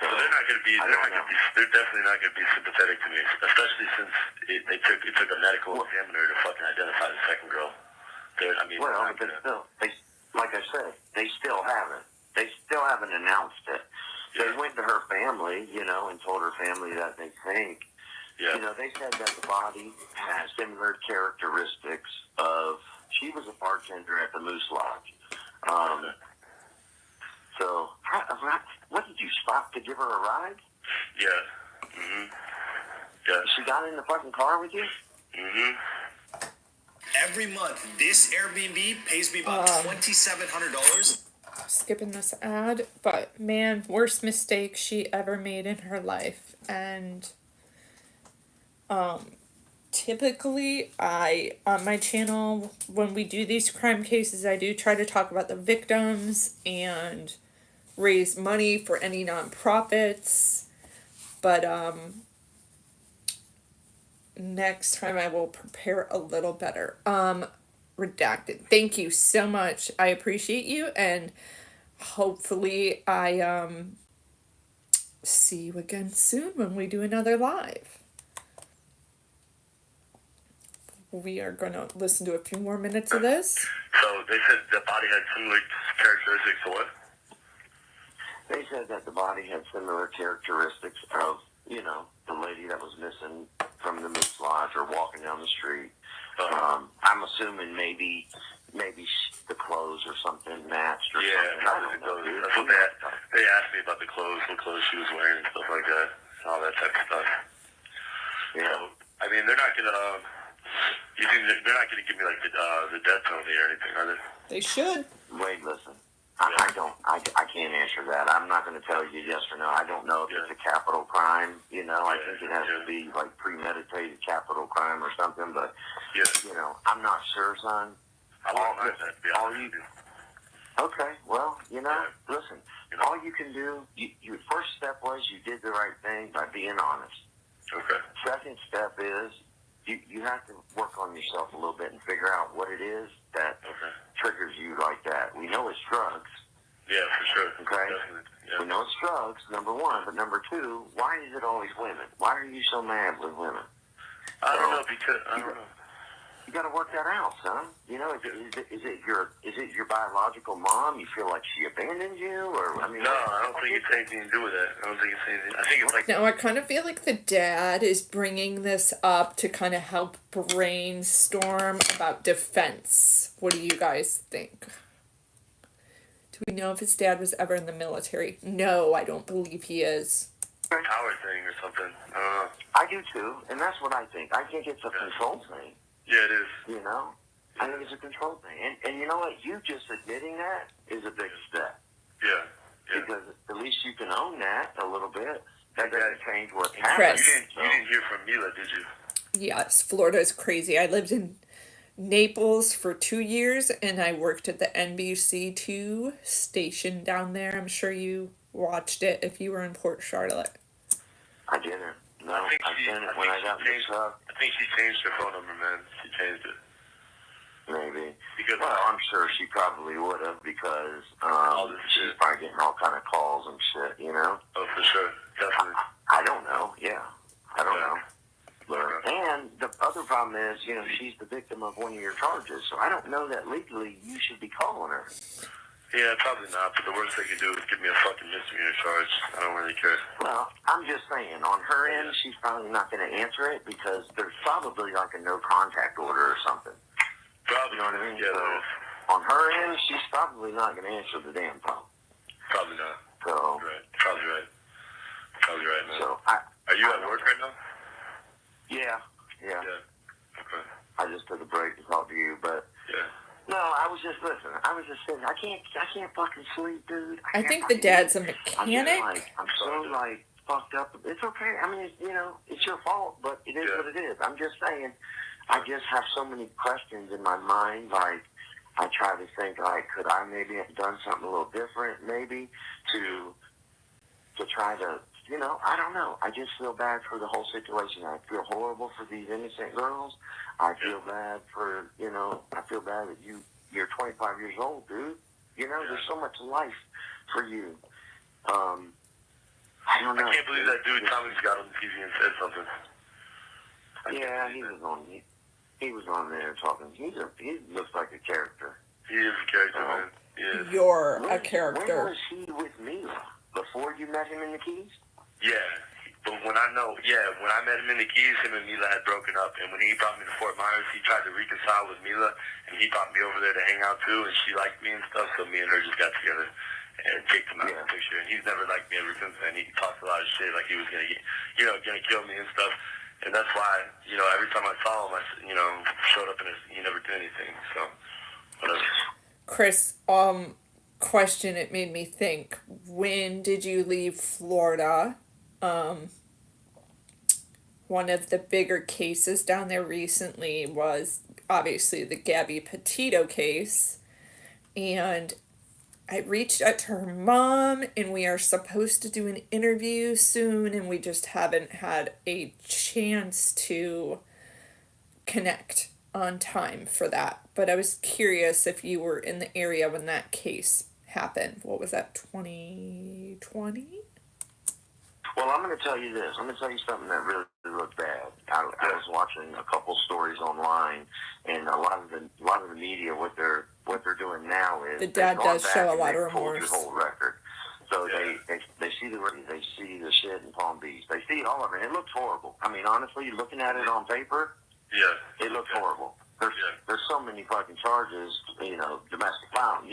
S9: So they're not going to be. They're definitely not going to be sympathetic to me, especially since it took a medical examiner to fucking identify the second girl.
S10: Like I said, they still haven't announced it. They went to her family, and told her family that they think.
S9: Yeah.
S10: They said that the body has similar characteristics of. She was a bartender at the Moose Lodge. So, what did you stop to give her a ride?
S9: Yeah. Mhm. Yeah.
S10: She got in the fucking car with you?
S9: Mhm.
S11: Every month, this Airbnb pays me about $2,700.
S1: Skipping this ad, but man, worst mistake she ever made in her life. And typically on my channel, when we do these crime cases, I do try to talk about the victims and raise money for any nonprofits. But next time I will prepare a little better. Redacted. Thank you so much. I appreciate you, and hopefully I see you again soon when we do another live. We are gonna listen to a few more minutes of this.
S9: So they said the body had similar characteristics to what?
S10: They said that the body had similar characteristics of, the lady that was missing from the Moose Lodge or walking down the street. I'm assuming maybe the clothes or something matched or something. I don't know, dude.
S9: That's what they asked me about the clothes, what clothes she was wearing and stuff like that, all that type of stuff.
S10: Yeah.
S9: So, I mean, they're not gonna. You think they're not gonna give me like the death penalty or anything, are they?
S1: They should.
S10: Wait, listen. I can't answer that. I'm not going to tell you yes or no. I don't know if it's a capital crime. I think it has to be like premeditated capital crime or something. But I'm not sure, son.
S9: I wouldn't mind that, to be honest with you.
S10: Okay. Well, listen. All you can do. Your first step was you did the right thing by being honest.
S9: Okay.
S10: Second step is you have to work on yourself a little bit and figure out what it is that triggers you like that. We know it's drugs.
S9: Yeah, for sure.
S10: Okay?
S9: Yeah.
S10: We know it's drugs, number one. But number two, why is it always women? Why are you so mad with women?
S9: I don't know, because I don't know.
S10: You got to work that out, son. Is it your biological mom? You feel like she abandoned you, or
S9: No, I don't think it's anything to do with that. I don't think it's anything. I think it's like.
S1: Now I kind of feel like the dad is bringing this up to kind of help brainstorm about defense. What do you guys think? Do we know if his dad was ever in the military? No, I don't believe he is.
S9: Power thing or something. I don't know.
S10: I do too, and that's what I think. I think it's a control thing.
S9: Yeah, it is.
S10: I think it's a control thing. And you know what? You just admitting that is a big step.
S9: Yeah.
S10: Because at least you can own that a little bit. That doesn't change what
S1: Chris.
S10: happened.
S9: You didn't hear from Mila, did you?
S1: Yes, Florida is crazy. I lived in Naples for 2 years, and I worked at the NBC2 station down there. I'm sure you watched it if you were in Port Charlotte.
S10: I didn't. No, I seen it when I got in the truck.
S9: I think she changed her phone number, man. She changed it.
S10: Maybe.
S9: Because
S10: I'm sure she probably would have because she's probably getting all kind of calls and shit,
S9: Oh, for sure. Definitely.
S10: I don't know. Yeah. I don't know. And the other problem is, she's the victim of one of your charges, so I don't know that legally you should be calling her.
S9: Yeah, probably not, but the worst they can do is give me a fucking misdemeanor charge. I don't really care.
S10: Well, I'm just saying, on her end, she's probably not going to answer it because there's probably like a no contact order or something.
S9: Probably.
S10: You know what I mean?
S9: Yeah,
S10: so, on her end, she's probably not going to answer the damn phone.
S9: Probably not.
S10: So,
S9: Probably right. Probably right, man.
S10: So,
S9: are you at work right now?
S10: Yeah.
S9: Okay.
S10: I just took a break to talk to you, but no, I was just listening. I was just sitting. I can't fucking sleep, dude.
S1: I think the dad's a mechanic.
S10: I'm so fucked up. It's okay. I mean, it's your fault, but it is what it is. I'm just saying. I just have so many questions in my mind. Like, I try to think, could I maybe have done something a little different, maybe to try to. I don't know. I just feel bad for the whole situation. I feel horrible for these innocent girls. I feel bad for, I feel bad that you're 25 years old, dude. There's so much life for you. I don't know.
S9: I can't believe that dude Tommy's got on TV and said something.
S10: He was on there talking. He looks like a character.
S9: He is a character, man. He is.
S1: You're a character.
S10: When was he with Mila? Before you met him in the Keys?
S9: Yeah. But when I met him in the Keys, him and Mila had broken up. And when he brought me to Fort Myers, he tried to reconcile with Mila, and he brought me over there to hang out too, and she liked me and stuff, so me and her just got together and kicked him out of the picture. And he's never liked me ever since then. He talked a lot of shit, like he was gonna gonna kill me and stuff. And that's why, every time I saw him, I showed up and he never did anything. So, whatever.
S1: Chris, question, it made me think. When did you leave Florida? One of the bigger cases down there recently was obviously the Gabby Petito case. And I reached out to her mom, and we are supposed to do an interview soon, and we just haven't had a chance to connect on time for that. But I was curious if you were in the area when that case happened. What was that, 2020?
S10: Well, I'm going to tell you this. I'm going to tell you something that really looked bad. I was watching a couple stories online, and a lot of the media, what they're doing now is
S1: the dad does show a lot of remorse.
S10: Your whole record. So they see the shit in Palm Beach. They see all of it. It looks horrible. I mean, honestly, looking at it on paper, it looks horrible. There's so many fucking charges. Domestic violence.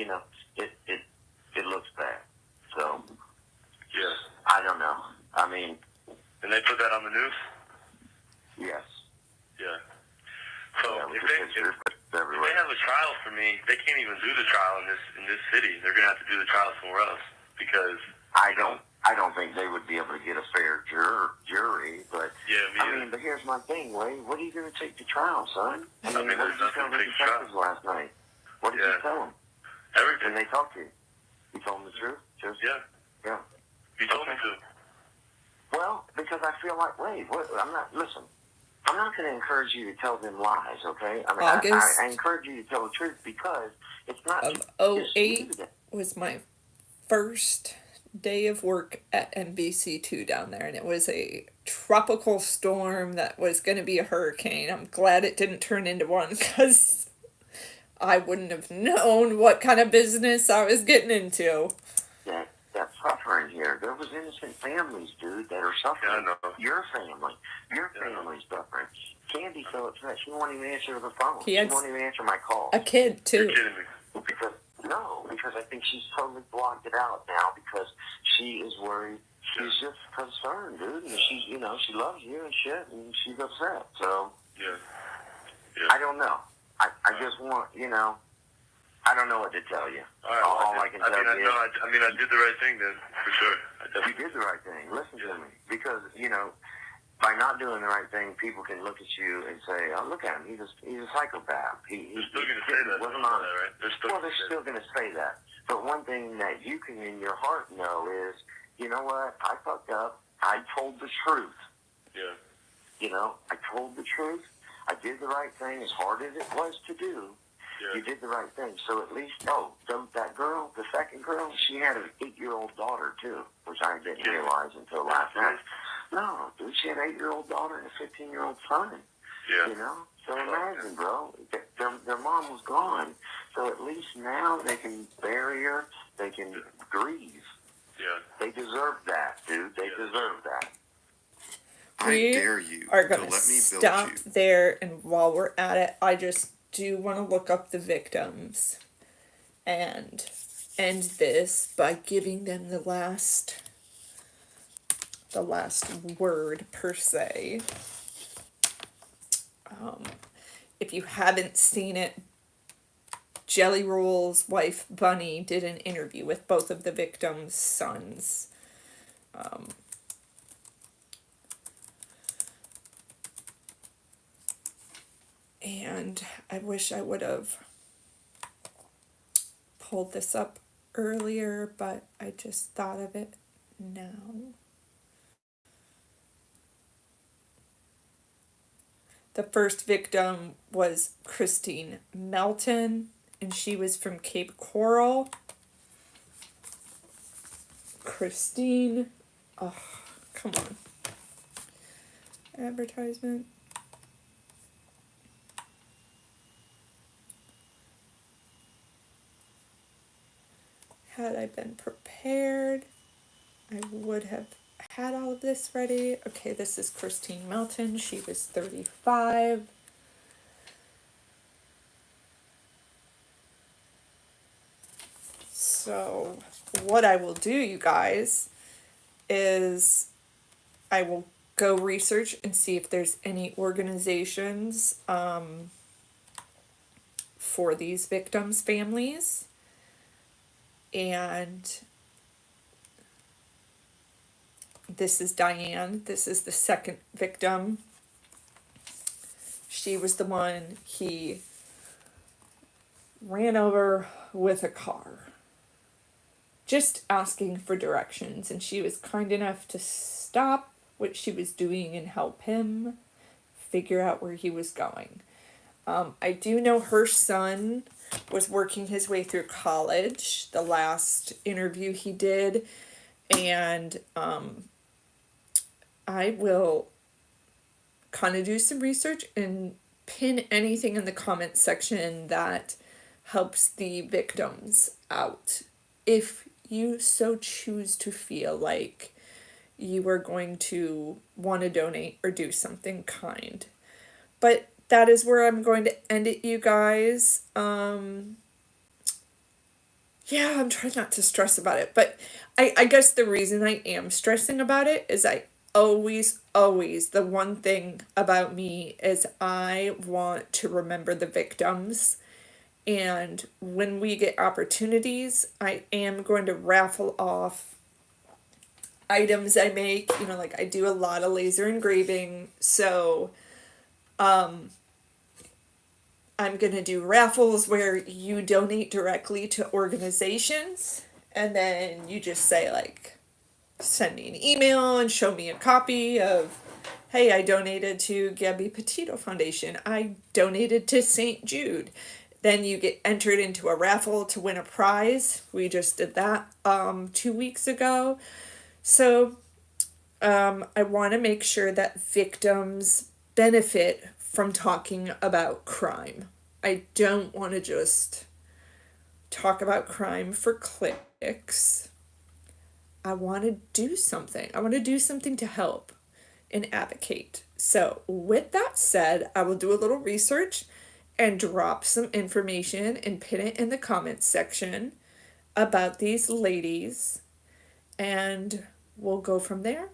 S10: It looks bad. So I don't know. I mean,
S9: and they put that on the news?
S10: Yes.
S9: Yeah. So if they have a trial for me, they can't even do the trial in this city. They're gonna have to do the trial somewhere else because
S10: I don't think they would be able to get a fair jury. But but here's my thing, Wade. What are you gonna take to trial, son? I mean what did you tell the detectives last night? What did you tell them?
S9: Everything.
S10: When they talked to you, you told them the truth. Yeah.
S9: You told me to.
S10: Well, because I feel like, I'm not going to encourage you to tell them lies, okay? I mean, I encourage you to tell the truth because it's not
S1: of 08 was my first day of work at NBC2 down there, and it was a tropical storm that was going to be a hurricane. I'm glad it didn't turn into one because I wouldn't have known what kind of business I was getting into.
S10: That's suffering here. There was innocent families, dude, that are suffering.
S9: Yeah, I know.
S10: Your family's suffering. Candy so upset she won't even answer the phone.
S1: She
S10: won't even answer my call.
S1: A kid too.
S9: You're kidding me.
S10: Because I think she's totally blocked it out now because she is worried. She's just concerned, dude. And she loves you and shit, and she's upset. So I don't know. I just want, I don't know what to tell you. All I can tell you is...
S9: I did the right thing then, for sure.
S10: You did the right thing. Listen to me. Because, by not doing the right thing, people can look at you and say, oh, look at him. He's a psychopath.
S9: They're still going to say that.
S10: Wasn't honest. Right? They're still going to say that. But one thing that you can in your heart know is, you know what? I fucked up. I told the truth.
S9: Yeah.
S10: I told the truth. I did the right thing as hard as it was to do. You did the right thing. So at least, that girl, the second girl, she had an 8-year-old daughter, too, which I didn't realize until last night. No, dude, she had an 8-year-old daughter and a 15-year-old son.
S9: Yeah.
S10: So imagine, bro, their mom was gone. So at least now they can bury her, they can grieve.
S9: Yeah.
S10: They deserve that, dude. They deserve that.
S1: We are going to stop there, and while we're at it, I just do want to look up the victims and end this by giving them the last word per se. If you haven't seen it, Jelly Roll's wife Bunny did an interview with both of the victims' sons. And I wish I would have pulled this up earlier, but I just thought of it now. The first victim was Kristine Melton, and she was from Cape Coral. Kristine, oh, come on. Advertisement. Had I been prepared? I would have had all of this ready. Okay, this is Kristine Melton. She was 35. So what I will do, you guys, is I will go research and see if there's any organizations for these victims' families. And this is Diane. This is the second victim. She was the one he ran over with a car, just asking for directions, and she was kind enough to stop what she was doing and help him figure out where he was going. I do know her son was working his way through college, the last interview he did, and I will kind of do some research and pin anything in the comment section that helps the victims out, if you so choose to feel like you are going to want to donate or do something kind. But that is where I'm going to end it, you guys. Yeah, I'm trying not to stress about it, but I guess the reason I am stressing about it is I always, the one thing about me is I want to remember the victims. And when we get opportunities, I am going to raffle off items I make. You know, like I do a lot of laser engraving. So I'm going to do raffles where you donate directly to organizations. And then you just say like, send me an email and show me a copy of, hey, I donated to Gabby Petito Foundation. I donated to St. Jude. Then you get entered into a raffle to win a prize. We just did that 2 weeks ago. So I want to make sure that victims benefit from talking about crime. I don't want to just talk about crime for clicks. I want to do something. I want to do something to help and advocate. So with that said, I will do a little research and drop some information and pin it in the comments section about these ladies, and we'll go from there.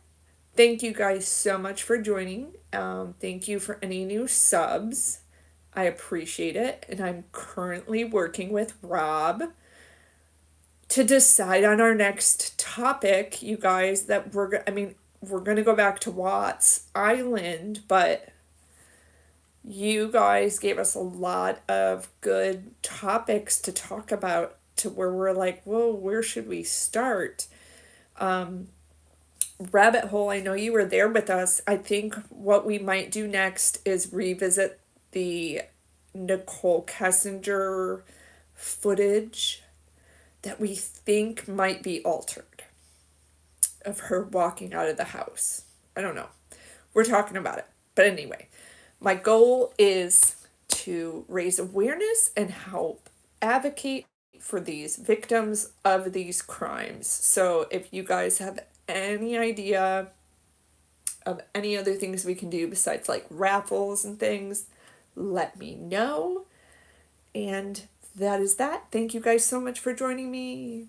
S1: Thank you guys so much for joining. Thank you for any new subs. I appreciate it. And I'm currently working with Rob to decide on our next topic, you guys, that we're going to go back to Watts Island, but you guys gave us a lot of good topics to talk about, to where we're like, whoa, where should we start? Rabbit Hole, I know you were there with us. I think what we might do next is revisit the Nicole Kessinger footage that we think might be altered of her walking out of the house. I don't know. We're talking about it. But anyway, my goal is to raise awareness and help advocate for these victims of these crimes. So if you guys have any idea of any other things we can do besides like raffles and things, let me know. And that is that. Thank you guys so much for joining me.